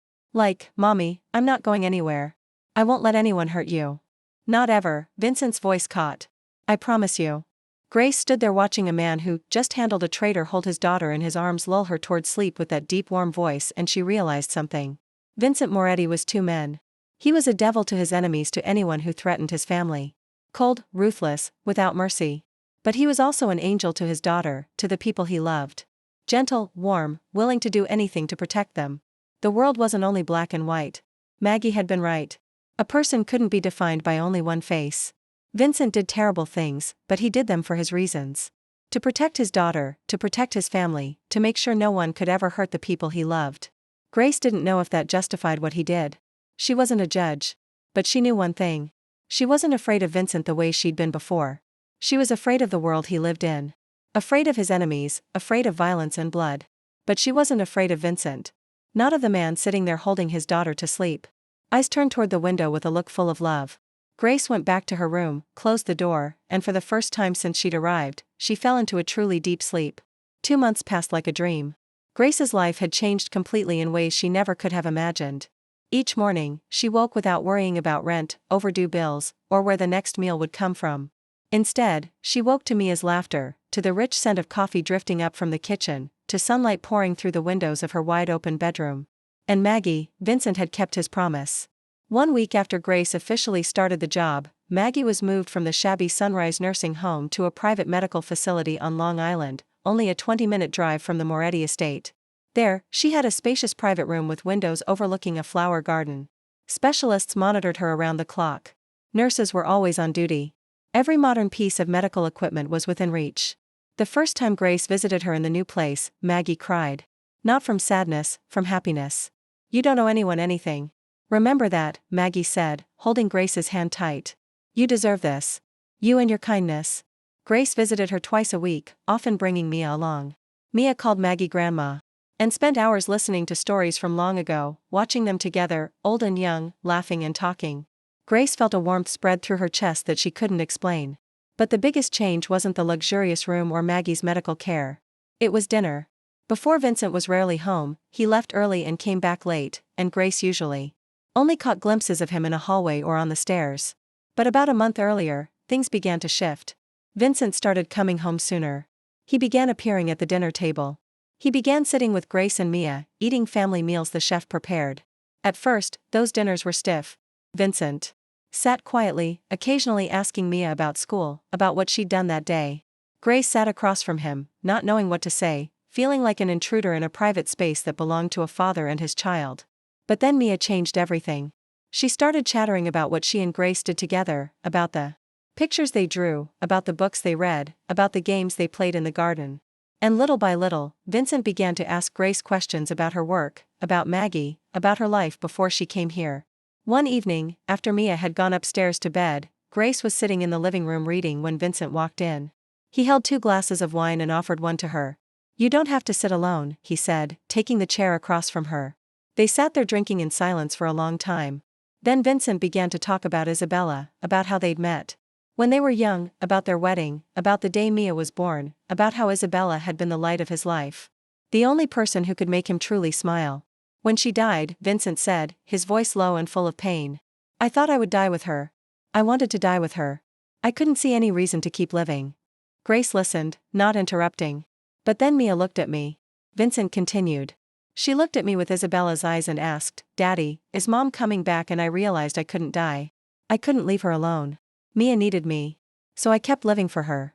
"Mommy, I'm not going anywhere. I won't let anyone hurt you." "Not ever," Vincent's voice caught. "I promise you." Grace stood there watching a man who just handled a traitor hold his daughter in his arms, lull her toward sleep with that deep warm voice, and she realized something. Vincent Moretti was 2 men. He was a devil to his enemies, to anyone who threatened his family. Cold, ruthless, without mercy. But he was also an angel to his daughter, to the people he loved. Gentle, warm, willing to do anything to protect them. The world wasn't only black and white. Maggie had been right. A person couldn't be defined by only one face. Vincent did terrible things, but he did them for his reasons. To protect his daughter, to protect his family, to make sure no one could ever hurt the people he loved. Grace didn't know if that justified what he did. She wasn't a judge. But she knew one thing. She wasn't afraid of Vincent the way she'd been before. She was afraid of the world he lived in. Afraid of his enemies, afraid of violence and blood. But she wasn't afraid of Vincent. Not of the man sitting there holding his daughter to sleep. Eyes turned toward the window with a look full of love. Grace went back to her room, closed the door, and for the first time since she'd arrived, she fell into a truly deep sleep. 2 months passed like a dream. Grace's life had changed completely in ways she never could have imagined. Each morning, she woke without worrying about rent, overdue bills, or where the next meal would come from. Instead, she woke to Mia's laughter, to the rich scent of coffee drifting up from the kitchen, to sunlight pouring through the windows of her wide-open bedroom. And Maggie, Vincent had kept his promise. 1 week after Grace officially started the job, Maggie was moved from the shabby Sunrise nursing home to a private medical facility on Long Island, only a 20-minute drive from the Moretti estate. There, she had a spacious private room with windows overlooking a flower garden. Specialists monitored her around the clock. Nurses were always on duty. Every modern piece of medical equipment was within reach. The first time Grace visited her in the new place, Maggie cried. Not from sadness, from happiness. "You don't owe anyone anything. Remember that," Maggie said, holding Grace's hand tight. "You deserve this. You and your kindness." Grace visited her twice a week, often bringing Mia along. Mia called Maggie Grandma. And spent hours listening to stories from long ago, watching them together, old and young, laughing and talking. Grace felt a warmth spread through her chest that she couldn't explain. But the biggest change wasn't the luxurious room or Maggie's medical care. It was dinner. Before, Vincent was rarely home, he left early and came back late, and Grace usually only caught glimpses of him in a hallway or on the stairs. But about a month earlier, things began to shift. Vincent started coming home sooner. He began appearing at the dinner table. He began sitting with Grace and Mia, eating family meals the chef prepared. At first, those dinners were stiff. Vincent sat quietly, occasionally asking Mia about school, about what she'd done that day. Grace sat across from him, not knowing what to say, feeling like an intruder in a private space that belonged to a father and his child. But then Mia changed everything. She started chattering about what she and Grace did together, about the pictures they drew, about the books they read, about the games they played in the garden. And little by little, Vincent began to ask Grace questions about her work, about Maggie, about her life before she came here. One evening, after Mia had gone upstairs to bed, Grace was sitting in the living room reading when Vincent walked in. He held 2 glasses of wine and offered one to her. "You don't have to sit alone," he said, taking the chair across from her. They sat there drinking in silence for a long time. Then Vincent began to talk about Isabella, about how they'd met when they were young, about their wedding, about the day Mia was born, about how Isabella had been the light of his life. The only person who could make him truly smile. "When she died," Vincent said, his voice low and full of pain, "I thought I would die with her. I wanted to die with her. I couldn't see any reason to keep living." Grace listened, not interrupting. "But then Mia looked at me," Vincent continued. "She looked at me with Isabella's eyes and asked, 'Daddy, is Mom coming back?' And I realized I couldn't die. I couldn't leave her alone. Mia needed me. So I kept living for her."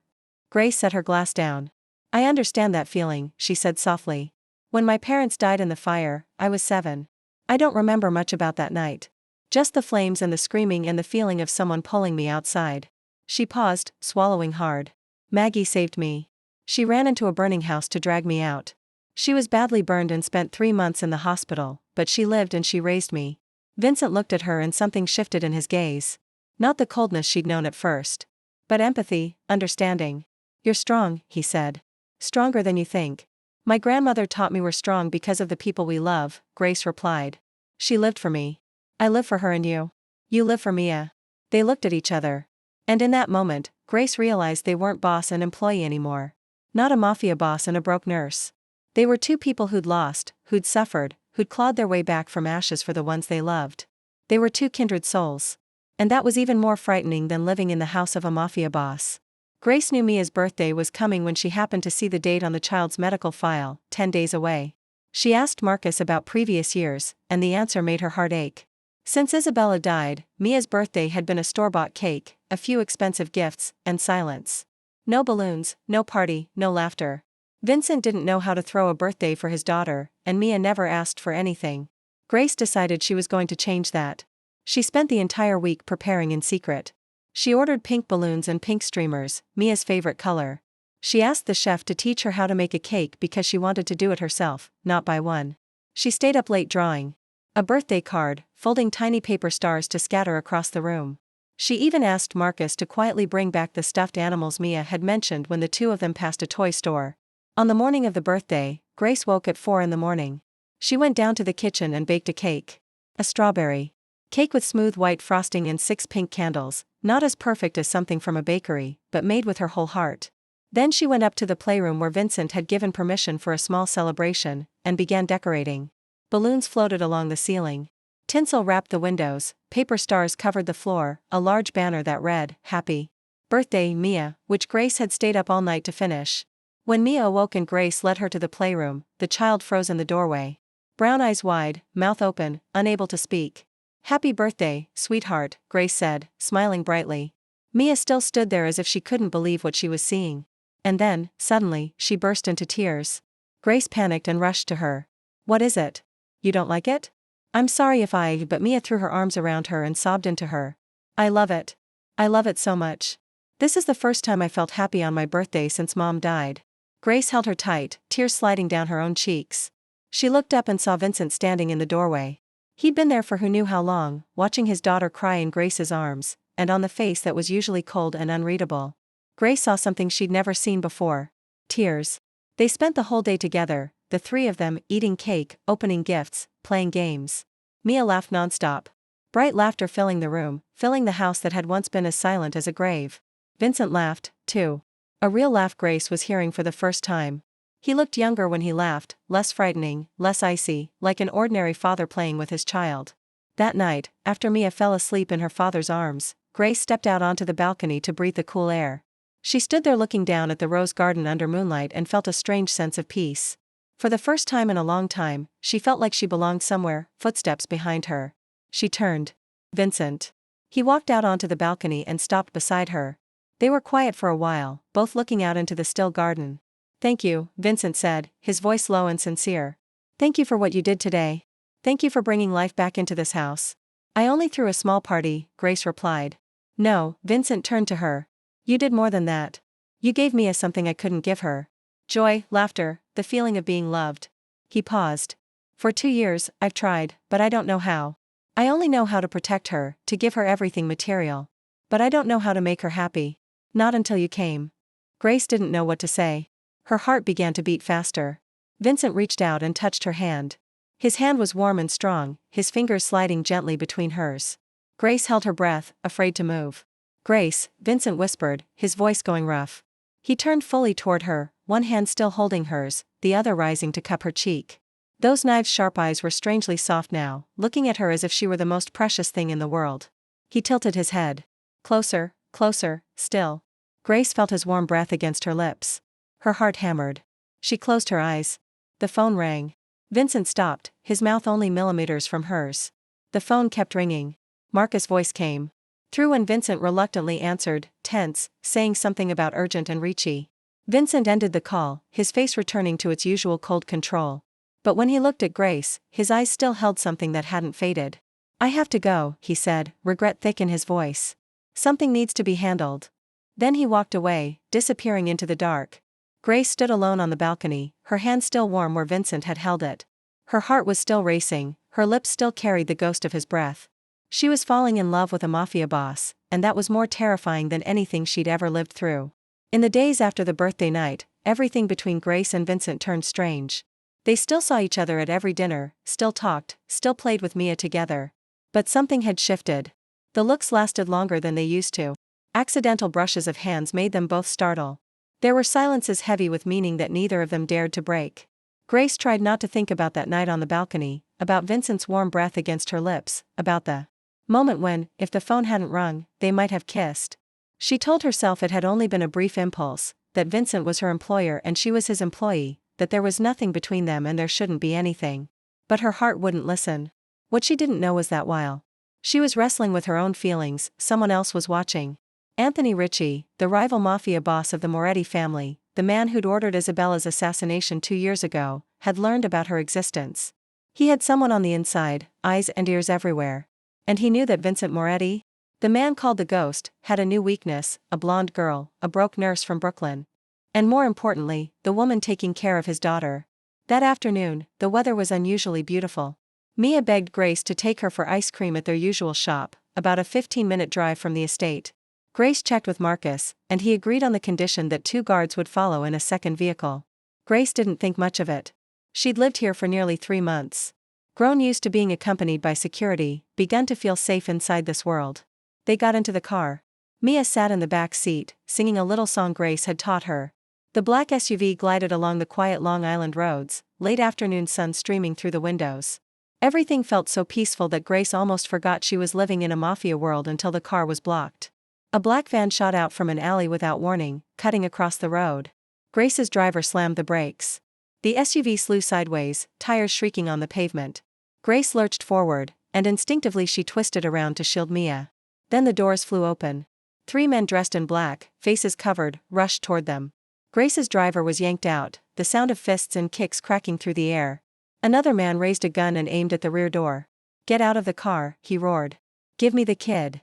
Grace set her glass down. "I understand that feeling," she said softly. "When my parents died in the fire, I was 7. I don't remember much about that night. Just the flames and the screaming and the feeling of someone pulling me outside." She paused, swallowing hard. "Maggie saved me. She ran into a burning house to drag me out. She was badly burned and spent 3 months in the hospital, but she lived and she raised me." Vincent looked at her and something shifted in his gaze. Not the coldness she'd known at first, but empathy, understanding. "You're strong," he said. "Stronger than you think." "My grandmother taught me we're strong because of the people we love," Grace replied. "She lived for me. I live for her and you. You live for Mia." They looked at each other. And in that moment, Grace realized they weren't boss and employee anymore. Not a mafia boss and a broke nurse. They were 2 people who'd lost, who'd suffered, who'd clawed their way back from ashes for the ones they loved. They were 2 kindred souls. And that was even more frightening than living in the house of a mafia boss. Grace knew Mia's birthday was coming when she happened to see the date on the child's medical file, 10 days away. She asked Marcus about previous years, and the answer made her heart ache. Since Isabella died, Mia's birthday had been a store-bought cake, a few expensive gifts, and silence. No balloons, no party, no laughter. Vincent didn't know how to throw a birthday for his daughter, and Mia never asked for anything. Grace decided she was going to change that. She spent the entire week preparing in secret. She ordered pink balloons and pink streamers, Mia's favorite color. She asked the chef to teach her how to make a cake because she wanted to do it herself, not buy one. She stayed up late drawing a birthday card, folding tiny paper stars to scatter across the room. She even asked Marcus to quietly bring back the stuffed animals Mia had mentioned when the 2 of them passed a toy store. On the morning of the birthday, Grace woke at 4 in the morning. She went down to the kitchen and baked a cake. A strawberry cake with smooth white frosting and 6 pink candles, not as perfect as something from a bakery, but made with her whole heart. Then she went up to the playroom where Vincent had given permission for a small celebration, and began decorating. Balloons floated along the ceiling. Tinsel wrapped the windows, paper stars covered the floor, a large banner that read, "Happy Birthday, Mia, which Grace had stayed up all night to finish. When Mia awoke and Grace led her to the playroom, the child froze in the doorway. Brown eyes wide, mouth open, unable to speak. Happy birthday, sweetheart, Grace said, smiling brightly. Mia still stood there as if she couldn't believe what she was seeing. And then, suddenly, she burst into tears. Grace panicked and rushed to her. What is it? You don't like it? I'm sorry but Mia threw her arms around her and sobbed into her. I love it. I love it so much. This is the first time I felt happy on my birthday since Mom died. Grace held her tight, tears sliding down her own cheeks. She looked up and saw Vincent standing in the doorway. He'd been there for who knew how long, watching his daughter cry in Grace's arms, and on the face that was usually cold and unreadable. Grace saw something she'd never seen before. Tears. They spent the whole day together, the three of them, eating cake, opening gifts, playing games. Mia laughed nonstop. Bright laughter filling the room, filling the house that had once been as silent as a grave. Vincent laughed, too. A real laugh Grace was hearing for the first time. He looked younger when he laughed, less frightening, less icy, like an ordinary father playing with his child. That night, after Mia fell asleep in her father's arms, Grace stepped out onto the balcony to breathe the cool air. She stood there looking down at the rose garden under moonlight and felt a strange sense of peace. For the first time in a long time, she felt like she belonged somewhere, footsteps behind her. She turned. Vincent. He walked out onto the balcony and stopped beside her. They were quiet for a while, both looking out into the still garden. Thank you, Vincent said, his voice low and sincere. Thank you for what you did today. Thank you for bringing life back into this house. I only threw a small party, Grace replied. No, Vincent turned to her. You did more than that. You gave Mia something I couldn't give her. Joy, laughter, the feeling of being loved. He paused. For 2 years, I've tried, but I don't know how. I only know how to protect her, to give her everything material. But I don't know how to make her happy. Not until you came. Grace didn't know what to say. Her heart began to beat faster. Vincent reached out and touched her hand. His hand was warm and strong, his fingers sliding gently between hers. Grace held her breath, afraid to move. Grace, Vincent whispered, his voice going rough. He turned fully toward her, one hand still holding hers, the other rising to cup her cheek. Those knife-sharp eyes were strangely soft now, looking at her as if she were the most precious thing in the world. He tilted his head. Closer, closer, still. Grace felt his warm breath against her lips. Her heart hammered. She closed her eyes. The phone rang. Vincent stopped, his mouth only millimeters from hers. The phone kept ringing. Marcus' voice came through and Vincent reluctantly answered, tense, saying something about urgent and Ricci. Vincent ended the call, his face returning to its usual cold control. But when he looked at Grace, his eyes still held something that hadn't faded. I have to go, he said, regret thick in his voice. Something needs to be handled. Then he walked away, disappearing into the dark. Grace stood alone on the balcony, her hand still warm where Vincent had held it. Her heart was still racing, her lips still carried the ghost of his breath. She was falling in love with a mafia boss, and that was more terrifying than anything she'd ever lived through. In the days after the birthday night, everything between Grace and Vincent turned strange. They still saw each other at every dinner, still talked, still played with Mia together. But something had shifted. The looks lasted longer than they used to. Accidental brushes of hands made them both startle. There were silences heavy with meaning that neither of them dared to break. Grace tried not to think about that night on the balcony, about Vincent's warm breath against her lips, about the moment when, if the phone hadn't rung, they might have kissed. She told herself it had only been a brief impulse, that Vincent was her employer and she was his employee, that there was nothing between them and there shouldn't be anything. But her heart wouldn't listen. What she didn't know was that while she was wrestling with her own feelings, someone else was watching. Anthony Ricci, the rival mafia boss of the Moretti family, the man who'd ordered Isabella's assassination 2 years ago, had learned about her existence. He had someone on the inside, eyes and ears everywhere. And he knew that Vincent Moretti, the man called the Ghost, had a new weakness, a blonde girl, a broke nurse from Brooklyn. And more importantly, the woman taking care of his daughter. That afternoon, the weather was unusually beautiful. Mia begged Grace to take her for ice cream at their usual shop, about a 15-minute drive from the estate. Grace checked with Marcus, and he agreed on the condition that 2 guards would follow in a second vehicle. Grace didn't think much of it. She'd lived here for nearly 3 months. Grown used to being accompanied by security, begun to feel safe inside this world. They got into the car. Mia sat in the back seat, singing a little song Grace had taught her. The black SUV glided along the quiet Long Island roads, late afternoon sun streaming through the windows. Everything felt so peaceful that Grace almost forgot she was living in a mafia world until the car was blocked. A black van shot out from an alley without warning, cutting across the road. Grace's driver slammed the brakes. The SUV slew sideways, tires shrieking on the pavement. Grace lurched forward, and instinctively she twisted around to shield Mia. Then the doors flew open. 3 men dressed in black, faces covered, rushed toward them. Grace's driver was yanked out, the sound of fists and kicks cracking through the air. Another man raised a gun and aimed at the rear door. "Get out of the car," he roared. "Give me the kid."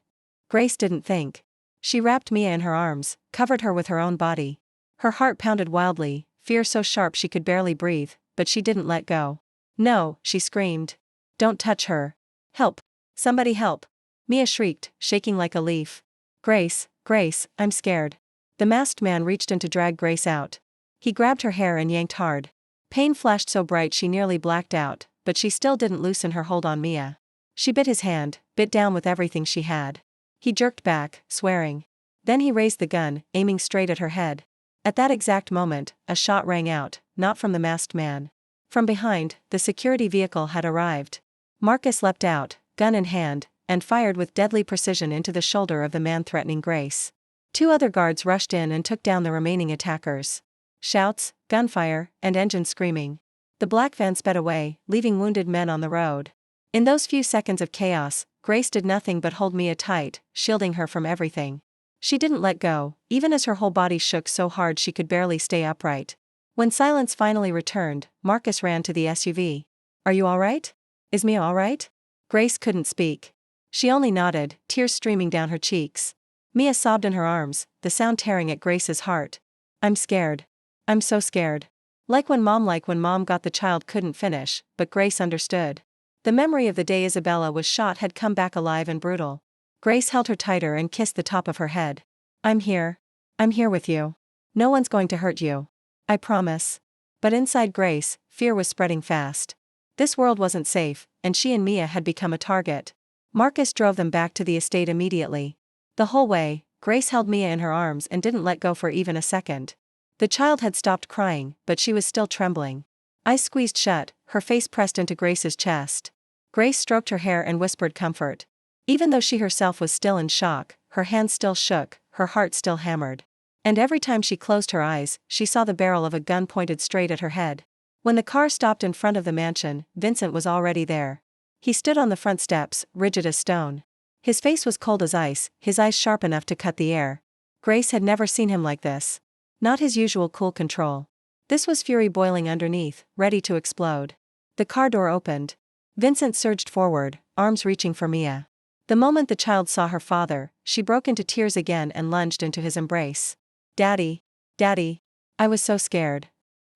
Grace didn't think. She wrapped Mia in her arms, covered her with her own body. Her heart pounded wildly, fear so sharp she could barely breathe, but she didn't let go. "No," she screamed. "Don't touch her. Help! Somebody help!" Mia shrieked, shaking like a leaf. "Grace, Grace, I'm scared." The masked man reached in to drag Grace out. He grabbed her hair and yanked hard. Pain flashed so bright she nearly blacked out, but she still didn't loosen her hold on Mia. She bit his hand, bit down with everything she had. He jerked back, swearing. Then he raised the gun, aiming straight at her head. At that exact moment, a shot rang out, not from the masked man. From behind, the security vehicle had arrived. Marcus leapt out, gun in hand, and fired with deadly precision into the shoulder of the man threatening Grace. 2 other guards rushed in and took down the remaining attackers. Shouts, gunfire, and engine screaming. The black van sped away, leaving wounded men on the road. In those few seconds of chaos, Grace did nothing but hold Mia tight, shielding her from everything. She didn't let go, even as her whole body shook so hard she could barely stay upright. When silence finally returned, Marcus ran to the SUV. "Are you all right? Is Mia all right?" Grace couldn't speak. She only nodded, tears streaming down her cheeks. Mia sobbed in her arms, the sound tearing at Grace's heart. "I'm scared. I'm so scared." Like when mom got the child couldn't finish, but Grace understood. The memory of the day Isabella was shot had come back alive and brutal. Grace held her tighter and kissed the top of her head. "I'm here. I'm here with you. No one's going to hurt you. I promise." But inside Grace, fear was spreading fast. This world wasn't safe, and she and Mia had become a target. Marcus drove them back to the estate immediately. The whole way, Grace held Mia in her arms and didn't let go for even a second. The child had stopped crying, but she was still trembling. Eyes squeezed shut, her face pressed into Grace's chest. Grace stroked her hair and whispered comfort. Even though she herself was still in shock, her hands still shook, her heart still hammered. And every time she closed her eyes, she saw the barrel of a gun pointed straight at her head. When the car stopped in front of the mansion, Vincent was already there. He stood on the front steps, rigid as stone. His face was cold as ice, his eyes sharp enough to cut the air. Grace had never seen him like this. Not his usual cool control. This was fury boiling underneath, ready to explode. The car door opened. Vincent surged forward, arms reaching for Mia. The moment the child saw her father, she broke into tears again and lunged into his embrace. "Daddy, Daddy. I was so scared."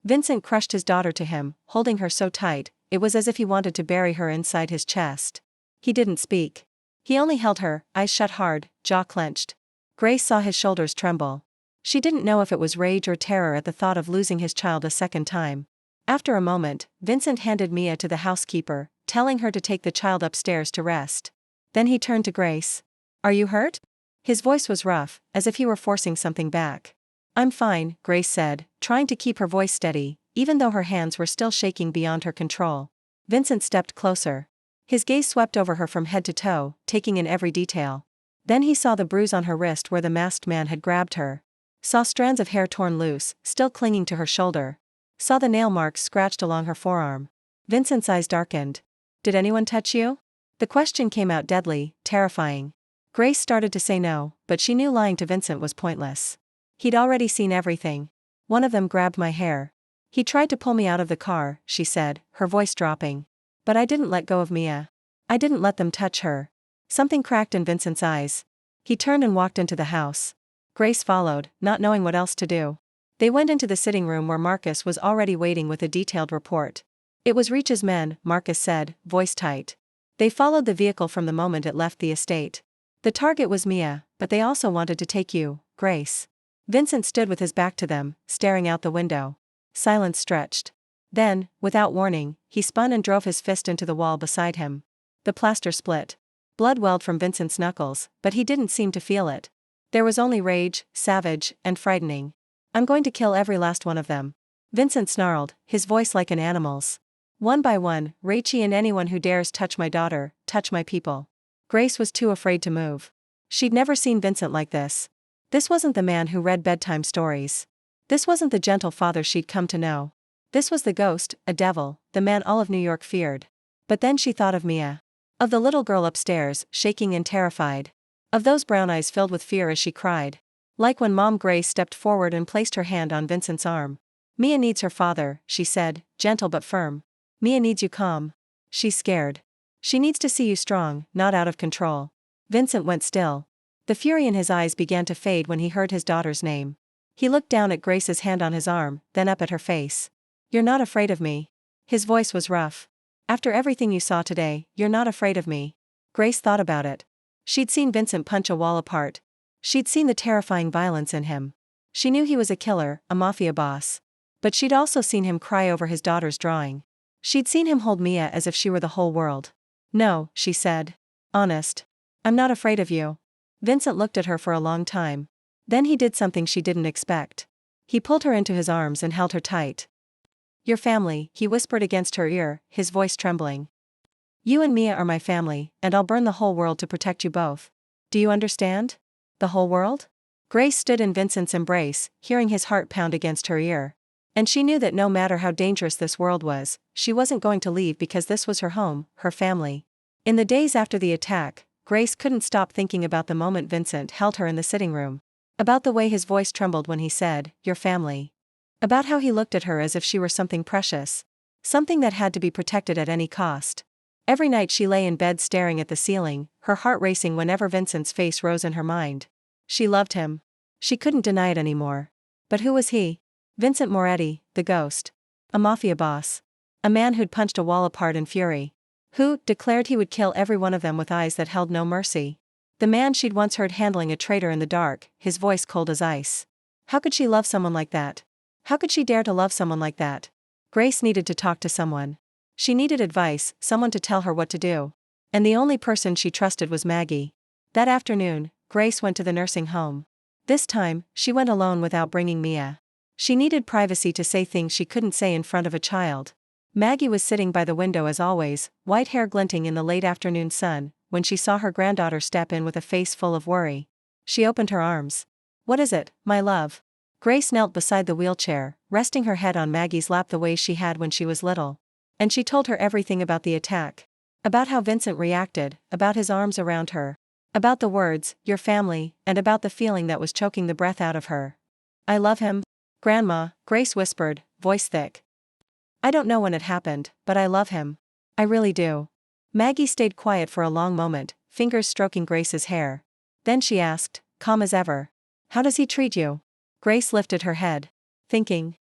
Vincent crushed his daughter to him, holding her so tight, it was as if he wanted to bury her inside his chest. He didn't speak. He only held her, eyes shut hard, jaw clenched. Grace saw his shoulders tremble. She didn't know if it was rage or terror at the thought of losing his child a second time. After a moment, Vincent handed Mia to the housekeeper, telling her to take the child upstairs to rest. Then he turned to Grace. "Are you hurt?" His voice was rough, as if he were forcing something back. "I'm fine," Grace said, trying to keep her voice steady, even though her hands were still shaking beyond her control. Vincent stepped closer. His gaze swept over her from head to toe, taking in every detail. Then he saw the bruise on her wrist where the masked man had grabbed her. Saw strands of hair torn loose, still clinging to her shoulder. Saw the nail marks scratched along her forearm. Vincent's eyes darkened. "Did anyone touch you?" The question came out deadly, terrifying. Grace started to say no, but she knew lying to Vincent was pointless. He'd already seen everything. "One of them grabbed my hair. He tried to pull me out of the car," she said, her voice dropping. "But I didn't let go of Mia. I didn't let them touch her." Something cracked in Vincent's eyes. He turned and walked into the house. Grace followed, not knowing what else to do. They went into the sitting room where Marcus was already waiting with a detailed report. "It was Reach's men," Marcus said, voice tight. "They followed the vehicle from the moment it left the estate. The target was Mia, but they also wanted to take you, Grace." Vincent stood with his back to them, staring out the window. Silence stretched. Then, without warning, he spun and drove his fist into the wall beside him. The plaster split. Blood welled from Vincent's knuckles, but he didn't seem to feel it. There was only rage, savage, and frightening. "I'm going to kill every last one of them." Vincent snarled, his voice like an animal's. "One by one, Rachie and anyone who dares touch my daughter, touch my people." Grace was too afraid to move. She'd never seen Vincent like this. This wasn't the man who read bedtime stories. This wasn't the gentle father she'd come to know. This was the ghost, a devil, the man all of New York feared. But then she thought of Mia. Of the little girl upstairs, shaking and terrified. Of those brown eyes filled with fear as she cried. Like when Mom Grace stepped forward and placed her hand on Vincent's arm. Mia needs her father, she said, gentle but firm. Mia needs you calm. She's scared. She needs to see you strong, not out of control. Vincent went still. The fury in his eyes began to fade when he heard his daughter's name. He looked down at Grace's hand on his arm, then up at her face. You're not afraid of me. His voice was rough. After everything you saw today, you're not afraid of me. Grace thought about it. She'd seen Vincent punch a wall apart. She'd seen the terrifying violence in him. She knew he was a killer, a mafia boss. But she'd also seen him cry over his daughter's drawing. She'd seen him hold Mia as if she were the whole world. No, she said. Honest. I'm not afraid of you. Vincent looked at her for a long time. Then he did something she didn't expect. He pulled her into his arms and held her tight. Your family, he whispered against her ear, his voice trembling. You and Mia are my family, and I'll burn the whole world to protect you both. Do you understand? The whole world? Grace stood in Vincent's embrace, hearing his heart pound against her ear. And she knew that no matter how dangerous this world was, she wasn't going to leave because this was her home, her family. In the days after the attack, Grace couldn't stop thinking about the moment Vincent held her in the sitting room. About the way his voice trembled when he said, your family. About how he looked at her as if she were something precious. Something that had to be protected at any cost. Every night she lay in bed staring at the ceiling, her heart racing whenever Vincent's face rose in her mind. She loved him. She couldn't deny it anymore. But who was he? Vincent Moretti, the ghost. A mafia boss. A man who'd punched a wall apart in fury. Who declared he would kill every one of them with eyes that held no mercy. The man she'd once heard handling a traitor in the dark, his voice cold as ice. How could she love someone like that? How could she dare to love someone like that? Grace needed to talk to someone. She needed advice, someone to tell her what to do. And the only person she trusted was Maggie. That afternoon, Grace went to the nursing home. This time, she went alone without bringing Mia. She needed privacy to say things she couldn't say in front of a child. Maggie was sitting by the window as always, white hair glinting in the late afternoon sun, when she saw her granddaughter step in with a face full of worry. She opened her arms. What is it, my love? Grace knelt beside the wheelchair, resting her head on Maggie's lap the way she had when she was little. And she told her everything about the attack. About how Vincent reacted, about his arms around her. About the words, your family, and about the feeling that was choking the breath out of her. I love him. Grandma, Grace whispered, voice thick. I don't know when it happened, but I love him. I really do. Maggie stayed quiet for a long moment, fingers stroking Grace's hair. Then she asked, calm as ever. How does he treat you? Grace lifted her head. Thinking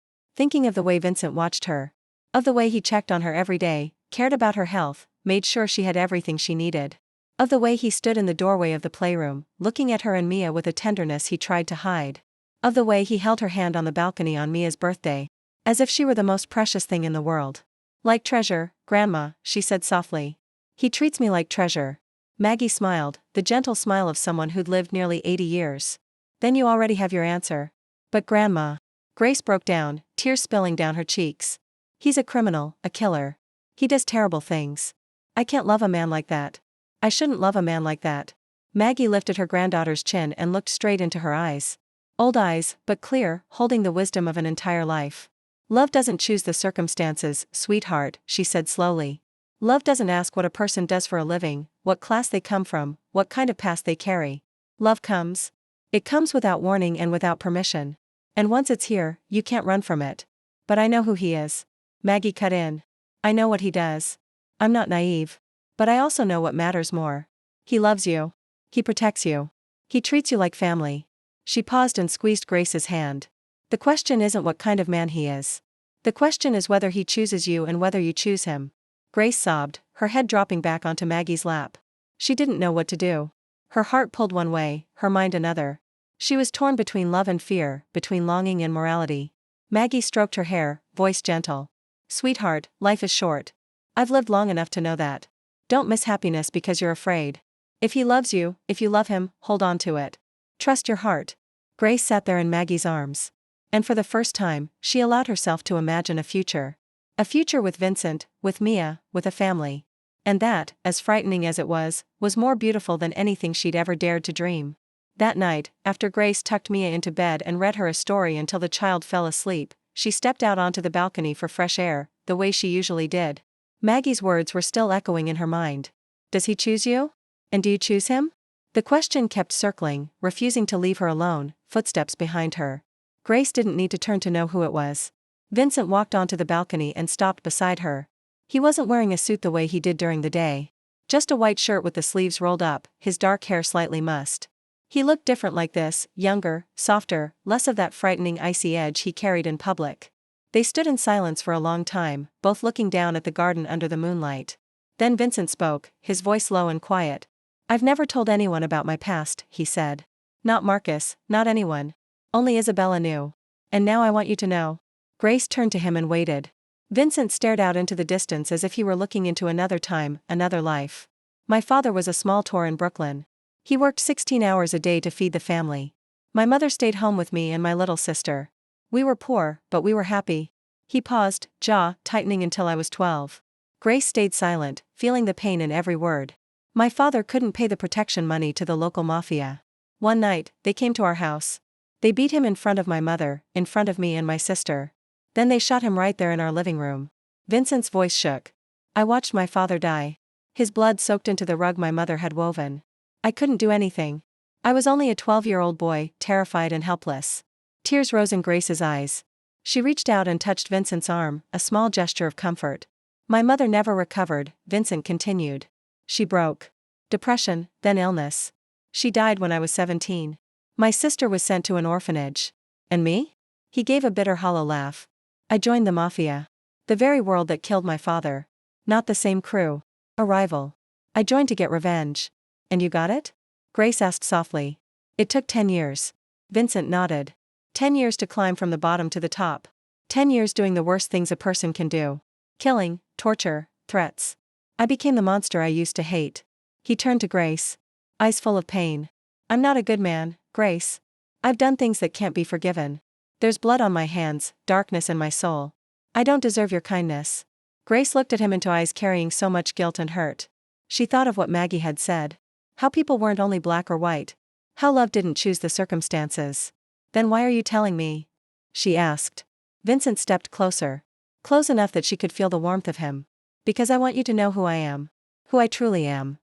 of the way Vincent watched her. Of the way he checked on her every day, cared about her health, made sure she had everything she needed. Of the way he stood in the doorway of the playroom, looking at her and Mia with a tenderness he tried to hide. Of the way he held her hand on the balcony on Mia's birthday. As if she were the most precious thing in the world. Like treasure, Grandma, she said softly. He treats me like treasure. Maggie smiled, the gentle smile of someone who'd lived nearly 80 years. Then you already have your answer. But Grandma. Grace broke down, tears spilling down her cheeks. He's a criminal, a killer. He does terrible things. I can't love a man like that. I shouldn't love a man like that. Maggie lifted her granddaughter's chin and looked straight into her eyes. Old eyes, but clear, holding the wisdom of an entire life. Love doesn't choose the circumstances, sweetheart, she said slowly. Love doesn't ask what a person does for a living, what class they come from, what kind of past they carry. Love comes. It comes without warning and without permission. And once it's here, you can't run from it. But I know who he is. Maggie cut in. I know what he does. I'm not naive. But I also know what matters more. He loves you. He protects you. He treats you like family. She paused and squeezed Grace's hand. The question isn't what kind of man he is. The question is whether he chooses you and whether you choose him. Grace sobbed, her head dropping back onto Maggie's lap. She didn't know what to do. Her heart pulled one way, her mind another. She was torn between love and fear, between longing and morality. Maggie stroked her hair, voice gentle. Sweetheart, life is short. I've lived long enough to know that. Don't miss happiness because you're afraid. If he loves you, if you love him, hold on to it. Trust your heart. Grace sat there in Maggie's arms. And for the first time, she allowed herself to imagine a future. A future with Vincent, with Mia, with a family. And that, as frightening as it was more beautiful than anything she'd ever dared to dream. That night, after Grace tucked Mia into bed and read her a story until the child fell asleep, she stepped out onto the balcony for fresh air, the way she usually did. Maggie's words were still echoing in her mind. Does he choose you? And do you choose him? The question kept circling, refusing to leave her alone, footsteps behind her. Grace didn't need to turn to know who it was. Vincent walked onto the balcony and stopped beside her. He wasn't wearing a suit the way he did during the day. Just a white shirt with the sleeves rolled up, his dark hair slightly mussed. He looked different like this, younger, softer, less of that frightening icy edge he carried in public. They stood in silence for a long time, both looking down at the garden under the moonlight. Then Vincent spoke, his voice low and quiet. I've never told anyone about my past, he said. Not Marcus, not anyone. Only Isabella knew. And now I want you to know. Grace turned to him and waited. Vincent stared out into the distance as if he were looking into another time, another life. My father was a small tour in Brooklyn. He worked 16 hours a day to feed the family. My mother stayed home with me and my little sister. We were poor, but we were happy. He paused, jaw tightening until I was 12. Grace stayed silent, feeling the pain in every word. My father couldn't pay the protection money to the local mafia. One night, they came to our house. They beat him in front of my mother, in front of me and my sister. Then they shot him right there in our living room. Vincent's voice shook. I watched my father die. His blood soaked into the rug my mother had woven. I couldn't do anything. I was only a 12-year-old boy, terrified and helpless. Tears rose in Grace's eyes. She reached out and touched Vincent's arm, a small gesture of comfort. My mother never recovered, Vincent continued. She broke. Depression, then illness. She died when I was 17. My sister was sent to an orphanage. And me? He gave a bitter hollow laugh. I joined the Mafia. The very world that killed my father. Not the same crew. A rival. I joined to get revenge. And you got it? Grace asked softly. It took 10 years. Vincent nodded. 10 years to climb from the bottom to the top. 10 years doing the worst things a person can do. Killing, torture, threats. I became the monster I used to hate. He turned to Grace. Eyes full of pain. I'm not a good man, Grace. I've done things that can't be forgiven. There's blood on my hands, darkness in my soul. I don't deserve your kindness. Grace looked at him into eyes carrying so much guilt and hurt. She thought of what Maggie had said. How people weren't only black or white. How love didn't choose the circumstances. Then why are you telling me? She asked. Vincent stepped closer. Close enough that she could feel the warmth of him. Because I want you to know who I am. Who I truly am.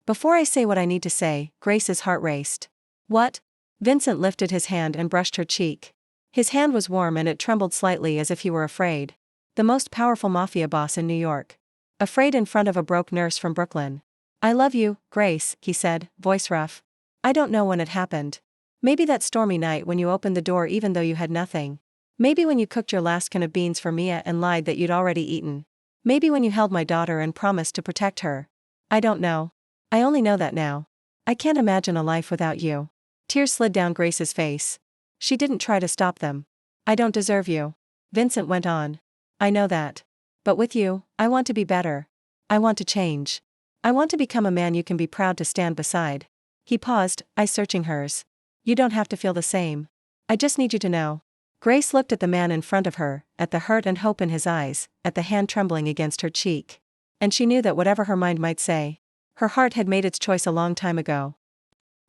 Before I say what I need to say, Grace's heart raced. What? Vincent lifted his hand and brushed her cheek. His hand was warm and it trembled slightly as if he were afraid. The most powerful mafia boss in New York. Afraid in front of a broke nurse from Brooklyn. I love you, Grace, he said, voice rough. I don't know when it happened. Maybe that stormy night when you opened the door even though you had nothing. Maybe when you cooked your last can of beans for Mia and lied that you'd already eaten. Maybe when you held my daughter and promised to protect her. I don't know. I only know that now. I can't imagine a life without you. Tears slid down Grace's face. She didn't try to stop them. I don't deserve you. Vincent went on. I know that. But with you, I want to be better. I want to change. I want to become a man you can be proud to stand beside. He paused, eyes searching hers. You don't have to feel the same. I just need you to know. Grace looked at the man in front of her, at the hurt and hope in his eyes, at the hand trembling against her cheek. And she knew that whatever her mind might say, her heart had made its choice a long time ago.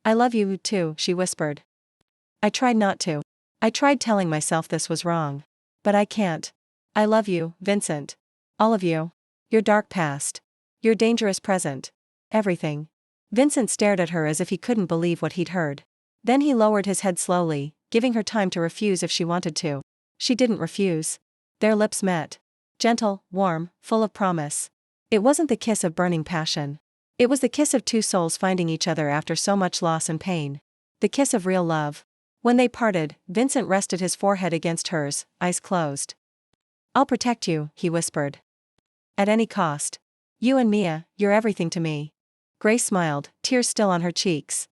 I love you too, she whispered. I tried not to. I tried telling myself this was wrong. But I can't. I love you, Vincent. All of you. Your dark past. Your dangerous present. Everything. Vincent stared at her as if he couldn't believe what he'd heard. Then he lowered his head slowly, giving her time to refuse if she wanted to. She didn't refuse. Their lips met. Gentle, warm, full of promise. It wasn't the kiss of burning passion. It was the kiss of two souls finding each other after so much loss and pain. The kiss of real love. When they parted, Vincent rested his forehead against hers, eyes closed. I'll protect you, he whispered. At any cost. You and Mia, you're everything to me. Grace smiled, tears still on her cheeks.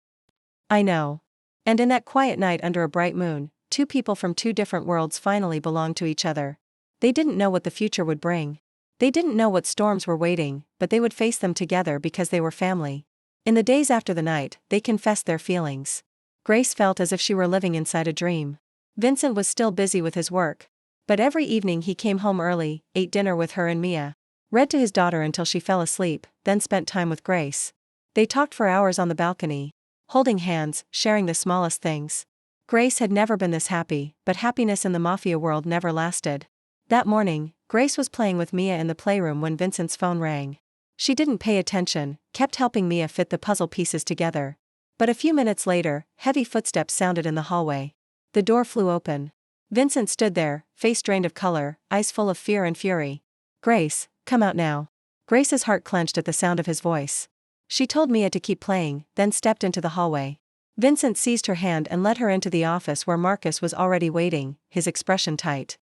I know. And in that quiet night under a bright moon, two people from two different worlds finally belonged to each other. They didn't know what the future would bring. They didn't know what storms were waiting, but they would face them together because they were family. In the days after the night, they confessed their feelings. Grace felt as if she were living inside a dream. Vincent was still busy with his work. But every evening he came home early, ate dinner with her and Mia. Read to his daughter until she fell asleep, then spent time with Grace. They talked for hours on the balcony, holding hands, sharing the smallest things. Grace had never been this happy, but happiness in the Mafia world never lasted. That morning, Grace was playing with Mia in the playroom when Vincent's phone rang. She didn't pay attention, kept helping Mia fit the puzzle pieces together. But a few minutes later, heavy footsteps sounded in the hallway. The door flew open. Vincent stood there, face drained of color, eyes full of fear and fury. "Grace, come out now." Grace's heart clenched at the sound of his voice. She told Mia to keep playing, then stepped into the hallway. Vincent seized her hand and led her into the office where Marcus was already waiting, his expression tight.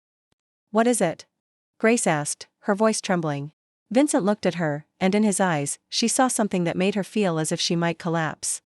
"What is it?" Grace asked, her voice trembling. Vincent looked at her, and in his eyes, she saw something that made her feel as if she might collapse.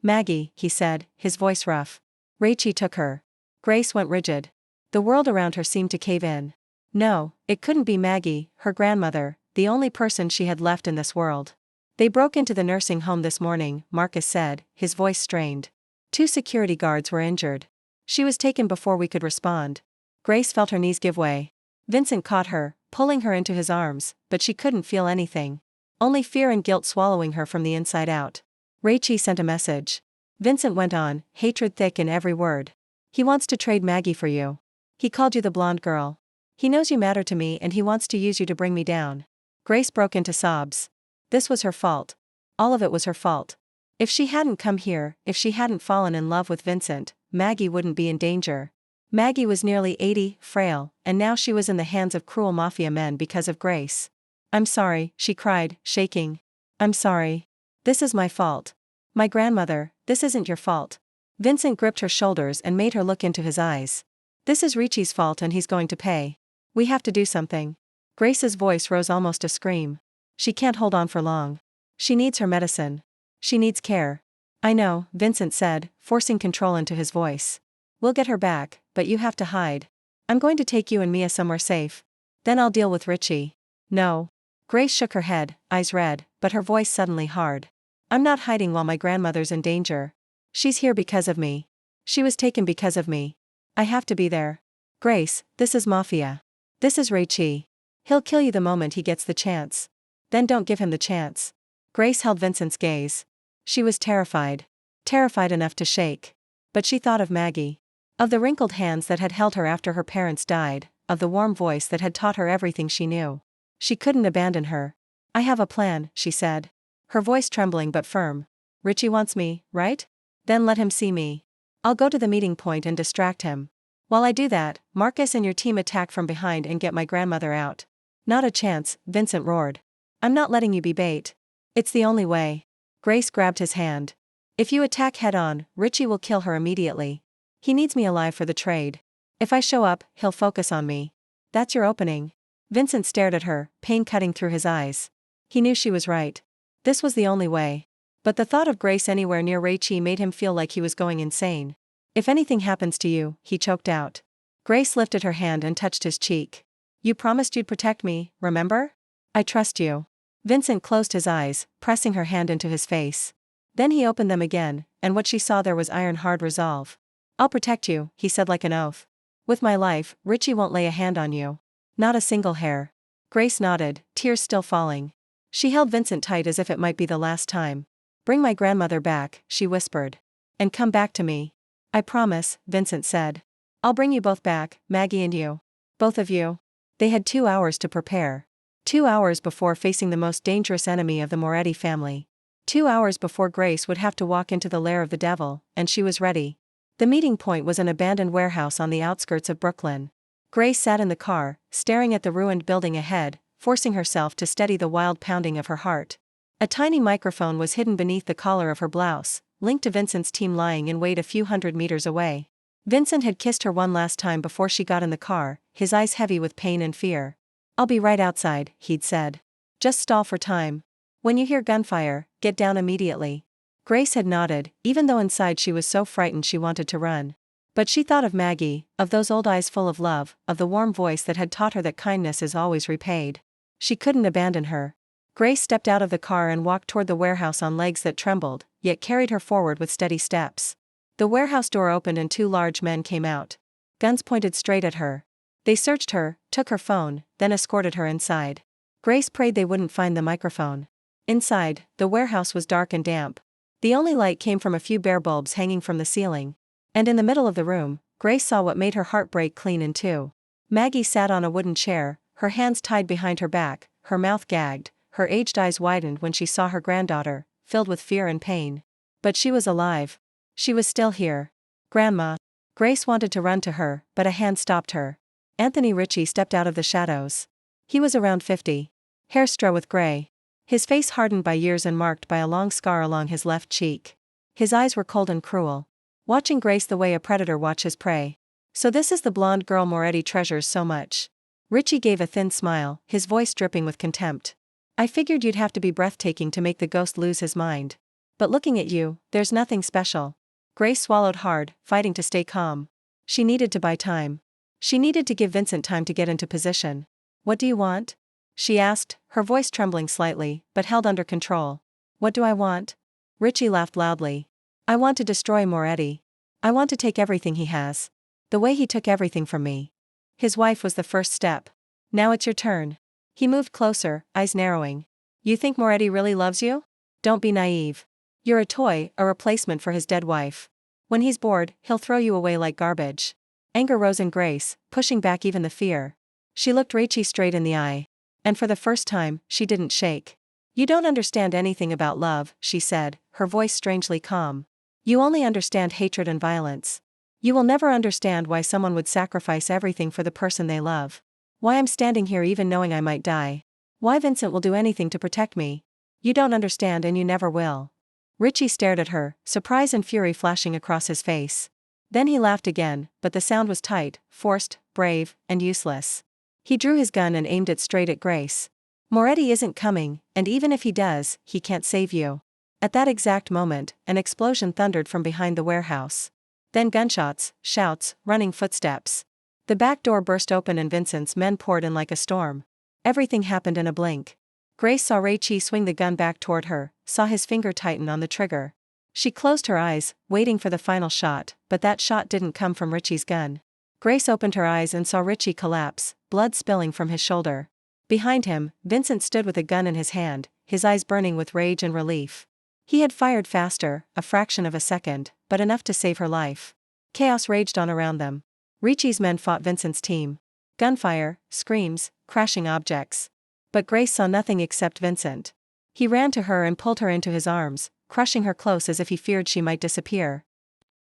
"Maggie," he said, his voice rough. "Rachie took her." Grace went rigid. The world around her seemed to cave in. No, it couldn't be Maggie, her grandmother, the only person she had left in this world. "They broke into the nursing home this morning," Marcus said, his voice strained. "2 security guards were injured. She was taken before we could respond." Grace felt her knees give way. Vincent caught her, pulling her into his arms, but she couldn't feel anything. Only fear and guilt swallowing her from the inside out. "Rachie sent a message." Vincent went on, hatred thick in every word. "He wants to trade Maggie for you. He called you the blonde girl. He knows you matter to me and he wants to use you to bring me down." Grace broke into sobs. This was her fault. All of it was her fault. If she hadn't come here, if she hadn't fallen in love with Vincent, Maggie wouldn't be in danger. Maggie was nearly 80, frail, and now she was in the hands of cruel Mafia men because of Grace. "I'm sorry," she cried, shaking. "I'm sorry. This is my fault. My grandmother, this isn't your fault." Vincent gripped her shoulders and made her look into his eyes. "This is Ricci's fault and he's going to pay. We have to do something." Grace's voice rose almost a scream. "She can't hold on for long. She needs her medicine. She needs care." "I know," Vincent said, forcing control into his voice. "We'll get her back, but you have to hide. I'm going to take you and Mia somewhere safe. Then I'll deal with Ricci." "No." Grace shook her head, eyes red, but her voice suddenly hard. "I'm not hiding while my grandmother's in danger. She's here because of me. She was taken because of me. I have to be there. Grace, this is Mafia. This is Ricci. He'll kill you the moment he gets the chance. Then don't give him the chance." Grace held Vincent's gaze. She was terrified. Terrified enough to shake. But she thought of Maggie. Of the wrinkled hands that had held her after her parents died, of the warm voice that had taught her everything she knew. She couldn't abandon her. "I have a plan," she said. Her voice trembling but firm. "Ricci wants me, right? Then let him see me. I'll go to the meeting point and distract him. While I do that, Marcus and your team attack from behind and get my grandmother out." "Not a chance," Vincent roared. "I'm not letting you be bait. It's the only way." Grace grabbed his hand. "If you attack head-on, Ricci will kill her immediately. He needs me alive for the trade. If I show up, he'll focus on me. That's your opening." Vincent stared at her, pain cutting through his eyes. He knew she was right. This was the only way. But the thought of Grace anywhere near Ricci made him feel like he was going insane. "If anything happens to you," he choked out. Grace lifted her hand and touched his cheek. "You promised you'd protect me, remember? I trust you." Vincent closed his eyes, pressing her hand into his face. Then he opened them again, and what she saw there was iron-hard resolve. "I'll protect you," he said like an oath. "With my life, Ricci won't lay a hand on you. Not a single hair." Grace nodded, tears still falling. She held Vincent tight as if it might be the last time. "Bring my grandmother back," she whispered. "And come back to me." "I promise," Vincent said. "I'll bring you both back, Maggie and you. Both of you." They had 2 hours to prepare. 2 hours before facing the most dangerous enemy of the Moretti family. 2 hours before Grace would have to walk into the lair of the devil, and she was ready. The meeting point was an abandoned warehouse on the outskirts of Brooklyn. Grace sat in the car, staring at the ruined building ahead, forcing herself to steady the wild pounding of her heart. A tiny microphone was hidden beneath the collar of her blouse, linked to Vincent's team lying in wait a few hundred meters away. Vincent had kissed her one last time before she got in the car, his eyes heavy with pain and fear. "I'll be right outside," he'd said. "Just stall for time. When you hear gunfire, get down immediately." Grace had nodded, even though inside she was so frightened she wanted to run. But she thought of Maggie, of those old eyes full of love, of the warm voice that had taught her that kindness is always repaid. She couldn't abandon her. Grace stepped out of the car and walked toward the warehouse on legs that trembled, yet carried her forward with steady steps. The warehouse door opened and 2 large men came out. Guns pointed straight at her. They searched her, took her phone, then escorted her inside. Grace prayed they wouldn't find the microphone. Inside, the warehouse was dark and damp. The only light came from a few bare bulbs hanging from the ceiling. And in the middle of the room, Grace saw what made her heart break clean in two. Maggie sat on a wooden chair, her hands tied behind her back, her mouth gagged, her aged eyes widened when she saw her granddaughter, filled with fear and pain. But she was alive. She was still here. Grandma. Grace wanted to run to her, but a hand stopped her. Anthony Ritchie stepped out of the shadows. He was around 50. Hair strewn with gray. His face hardened by years and marked by a long scar along his left cheek. His eyes were cold and cruel. Watching Grace the way a predator watches his prey. So this is the blonde girl Moretti treasures so much. Ritchie gave a thin smile, his voice dripping with contempt. I figured you'd have to be breathtaking to make the ghost lose his mind. But looking at you, there's nothing special. Grace swallowed hard, fighting to stay calm. She needed to buy time. She needed to give Vincent time to get into position. What do you want? She asked, her voice trembling slightly, but held under control. What do I want? Ritchie laughed loudly. I want to destroy Moretti. I want to take everything he has. The way he took everything from me. His wife was the first step. Now it's your turn. He moved closer, eyes narrowing. You think Moretti really loves you? Don't be naive. You're a toy, a replacement for his dead wife. When he's bored, he'll throw you away like garbage. Anger rose in Grace, pushing back even the fear. She looked Ritchie straight in the eye. And for the first time, she didn't shake. You don't understand anything about love, she said, her voice strangely calm. You only understand hatred and violence. You will never understand why someone would sacrifice everything for the person they love. Why I'm standing here even knowing I might die. Why Vincent will do anything to protect me. You don't understand and you never will. Ritchie stared at her, surprise and fury flashing across his face. Then he laughed again, but the sound was tight, forced, brave, and useless. He drew his gun and aimed it straight at Grace. Moretti isn't coming, and even if he does, he can't save you. At that exact moment, an explosion thundered from behind the warehouse. Then gunshots, shouts, running footsteps. The back door burst open and Vincent's men poured in like a storm. Everything happened in a blink. Grace saw Ritchie swing the gun back toward her, saw his finger tighten on the trigger. She closed her eyes, waiting for the final shot, but that shot didn't come from Ritchie's gun. Grace opened her eyes and saw Ritchie collapse, blood spilling from his shoulder. Behind him, Vincent stood with a gun in his hand, his eyes burning with rage and relief. He had fired faster, a fraction of a second, but enough to save her life. Chaos raged on around them. Ritchie's men fought Vincent's team. Gunfire, screams, crashing objects. But Grace saw nothing except Vincent. He ran to her and pulled her into his arms, crushing her close as if he feared she might disappear.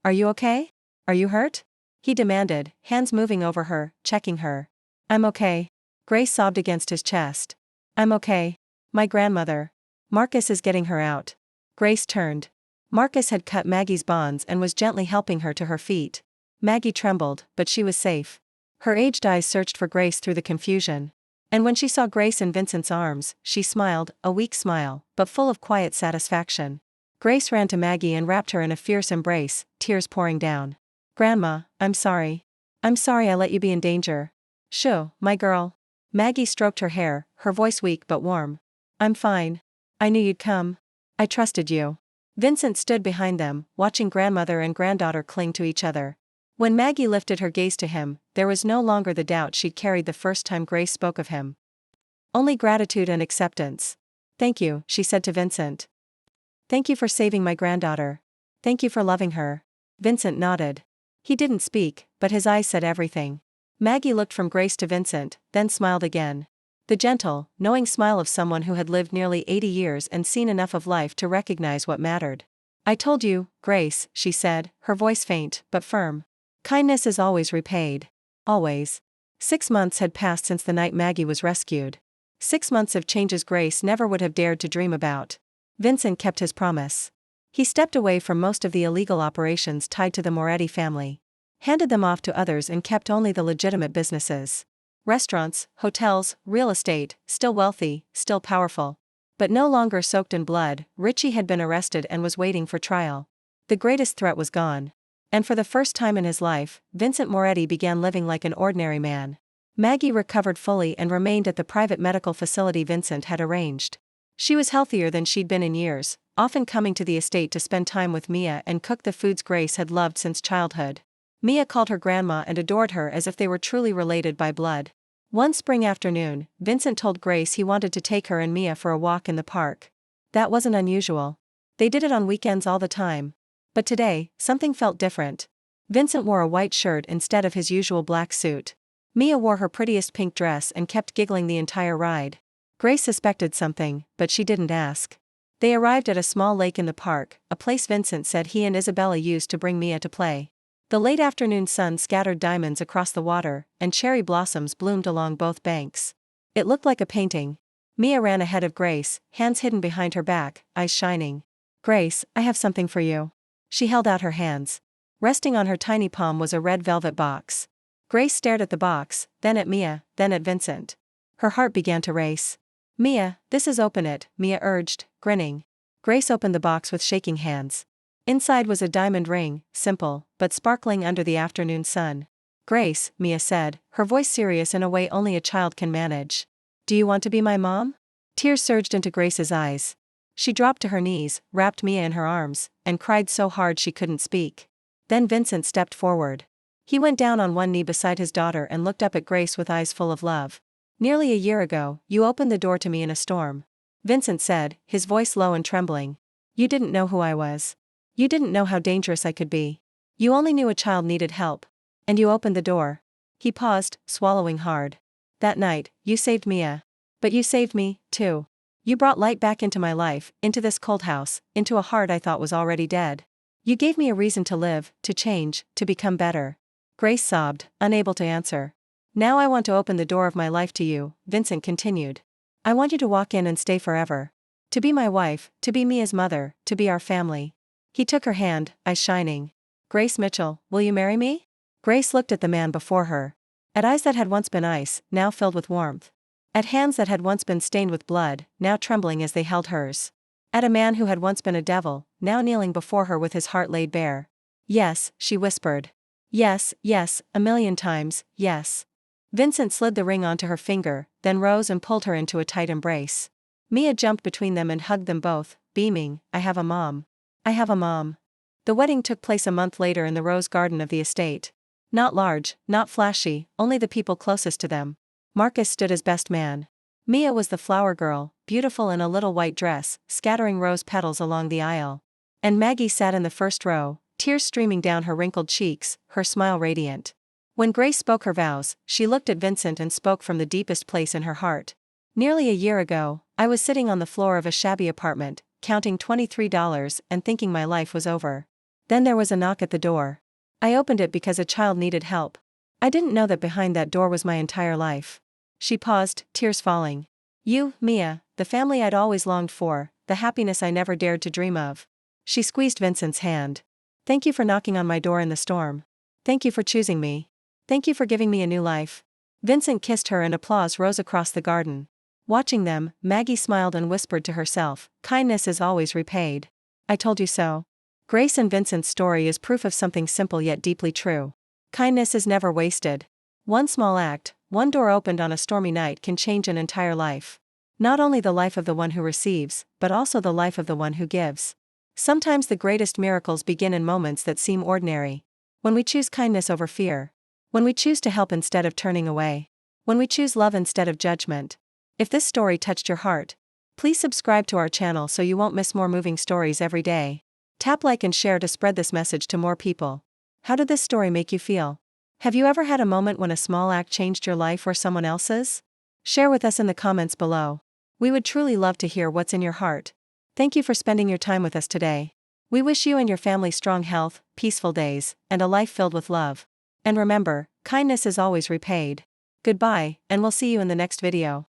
Are you okay? Are you hurt? He demanded, hands moving over her, checking her. I'm okay. Grace sobbed against his chest. I'm okay. My grandmother. Marcus is getting her out. Grace turned. Marcus had cut Maggie's bonds and was gently helping her to her feet. Maggie trembled, but she was safe. Her aged eyes searched for Grace through the confusion. And when she saw Grace in Vincent's arms, she smiled, a weak smile, but full of quiet satisfaction. Grace ran to Maggie and wrapped her in a fierce embrace, tears pouring down. Grandma, I'm sorry. I'm sorry I let you be in danger. Shoo, my girl. Maggie stroked her hair, her voice weak but warm. I'm fine. I knew you'd come. I trusted you. Vincent stood behind them, watching grandmother and granddaughter cling to each other. When Maggie lifted her gaze to him, there was no longer the doubt she'd carried the first time Grace spoke of him. Only gratitude and acceptance. Thank you, she said to Vincent. Thank you for saving my granddaughter. Thank you for loving her. Vincent nodded. He didn't speak, but his eyes said everything. Maggie looked from Grace to Vincent, then smiled again. The gentle, knowing smile of someone who had lived nearly 80 years and seen enough of life to recognize what mattered. I told you, Grace, she said, her voice faint, but firm. Kindness is always repaid. Always. 6 months had passed since the night Maggie was rescued. 6 months of changes Grace never would have dared to dream about. Vincent kept his promise. He stepped away from most of the illegal operations tied to the Moretti family. Handed them off to others and kept only the legitimate businesses. Restaurants, hotels, real estate, still wealthy, still powerful. But no longer soaked in blood, Ritchie had been arrested and was waiting for trial. The greatest threat was gone. And for the first time in his life, Vincent Moretti began living like an ordinary man. Maggie recovered fully and remained at the private medical facility Vincent had arranged. She was healthier than she'd been in years, often coming to the estate to spend time with Mia and cook the foods Grace had loved since childhood. Mia called her grandma and adored her as if they were truly related by blood. One spring afternoon, Vincent told Grace he wanted to take her and Mia for a walk in the park. That wasn't unusual. They did it on weekends all the time. But today, something felt different. Vincent wore a white shirt instead of his usual black suit. Mia wore her prettiest pink dress and kept giggling the entire ride. Grace suspected something, but she didn't ask. They arrived at a small lake in the park, a place Vincent said he and Isabella used to bring Mia to play. The late afternoon sun scattered diamonds across the water, and cherry blossoms bloomed along both banks. It looked like a painting. Mia ran ahead of Grace, hands hidden behind her back, eyes shining. "Grace, I have something for you." She held out her hands. Resting on her tiny palm was a red velvet box. Grace stared at the box, then at Mia, then at Vincent. Her heart began to race. "Mia, this is open it," Mia urged, grinning. Grace opened the box with shaking hands. Inside was a diamond ring, simple, but sparkling under the afternoon sun. "Grace," Mia said, her voice serious in a way only a child can manage. "Do you want to be my mom?" Tears surged into Grace's eyes. She dropped to her knees, wrapped Mia in her arms, and cried so hard she couldn't speak. Then Vincent stepped forward. He went down on one knee beside his daughter and looked up at Grace with eyes full of love. "Nearly a year ago, you opened the door to me in a storm," Vincent said, his voice low and trembling. "You didn't know who I was. You didn't know how dangerous I could be. You only knew a child needed help. And you opened the door." He paused, swallowing hard. "That night, you saved Mia. But you saved me, too. You brought light back into my life, into this cold house, into a heart I thought was already dead. You gave me a reason to live, to change, to become better." Grace sobbed, unable to answer. "Now I want to open the door of my life to you," Vincent continued. "I want you to walk in and stay forever. To be my wife, to be Mia's mother, to be our family." He took her hand, eyes shining. "Grace Mitchell, will you marry me?" Grace looked at the man before her. At eyes that had once been ice, now filled with warmth. At hands that had once been stained with blood, now trembling as they held hers. At a man who had once been a devil, now kneeling before her with his heart laid bare. "Yes," she whispered. "Yes, yes, a million times, yes." Vincent slid the ring onto her finger, then rose and pulled her into a tight embrace. Mia jumped between them and hugged them both, beaming, "I have a mom. I have a mom." The wedding took place a month later in the rose garden of the estate. Not large, not flashy, only the people closest to them. Marcus stood as best man. Mia was the flower girl, beautiful in a little white dress, scattering rose petals along the aisle. And Maggie sat in the first row, tears streaming down her wrinkled cheeks, her smile radiant. When Grace spoke her vows, she looked at Vincent and spoke from the deepest place in her heart. "Nearly a year ago, I was sitting on the floor of a shabby apartment, counting $23 and thinking my life was over. Then there was a knock at the door. I opened it because a child needed help. I didn't know that behind that door was my entire life." She paused, tears falling. "You, Mia, the family I'd always longed for, the happiness I never dared to dream of." She squeezed Vincent's hand. "Thank you for knocking on my door in the storm. Thank you for choosing me. Thank you for giving me a new life." Vincent kissed her and applause rose across the garden. Watching them, Maggie smiled and whispered to herself, "Kindness is always repaid. I told you so." Grace and Vincent's story is proof of something simple yet deeply true. Kindness is never wasted. One small act, one door opened on a stormy night can change an entire life. Not only the life of the one who receives, but also the life of the one who gives. Sometimes the greatest miracles begin in moments that seem ordinary. When we choose kindness over fear. When we choose to help instead of turning away. When we choose love instead of judgment. If this story touched your heart, please subscribe to our channel so you won't miss more moving stories every day. Tap like and share to spread this message to more people. How did this story make you feel? Have you ever had a moment when a small act changed your life or someone else's? Share with us in the comments below. We would truly love to hear what's in your heart. Thank you for spending your time with us today. We wish you and your family strong health, peaceful days, and a life filled with love. And remember, kindness is always repaid. Goodbye, and we'll see you in the next video.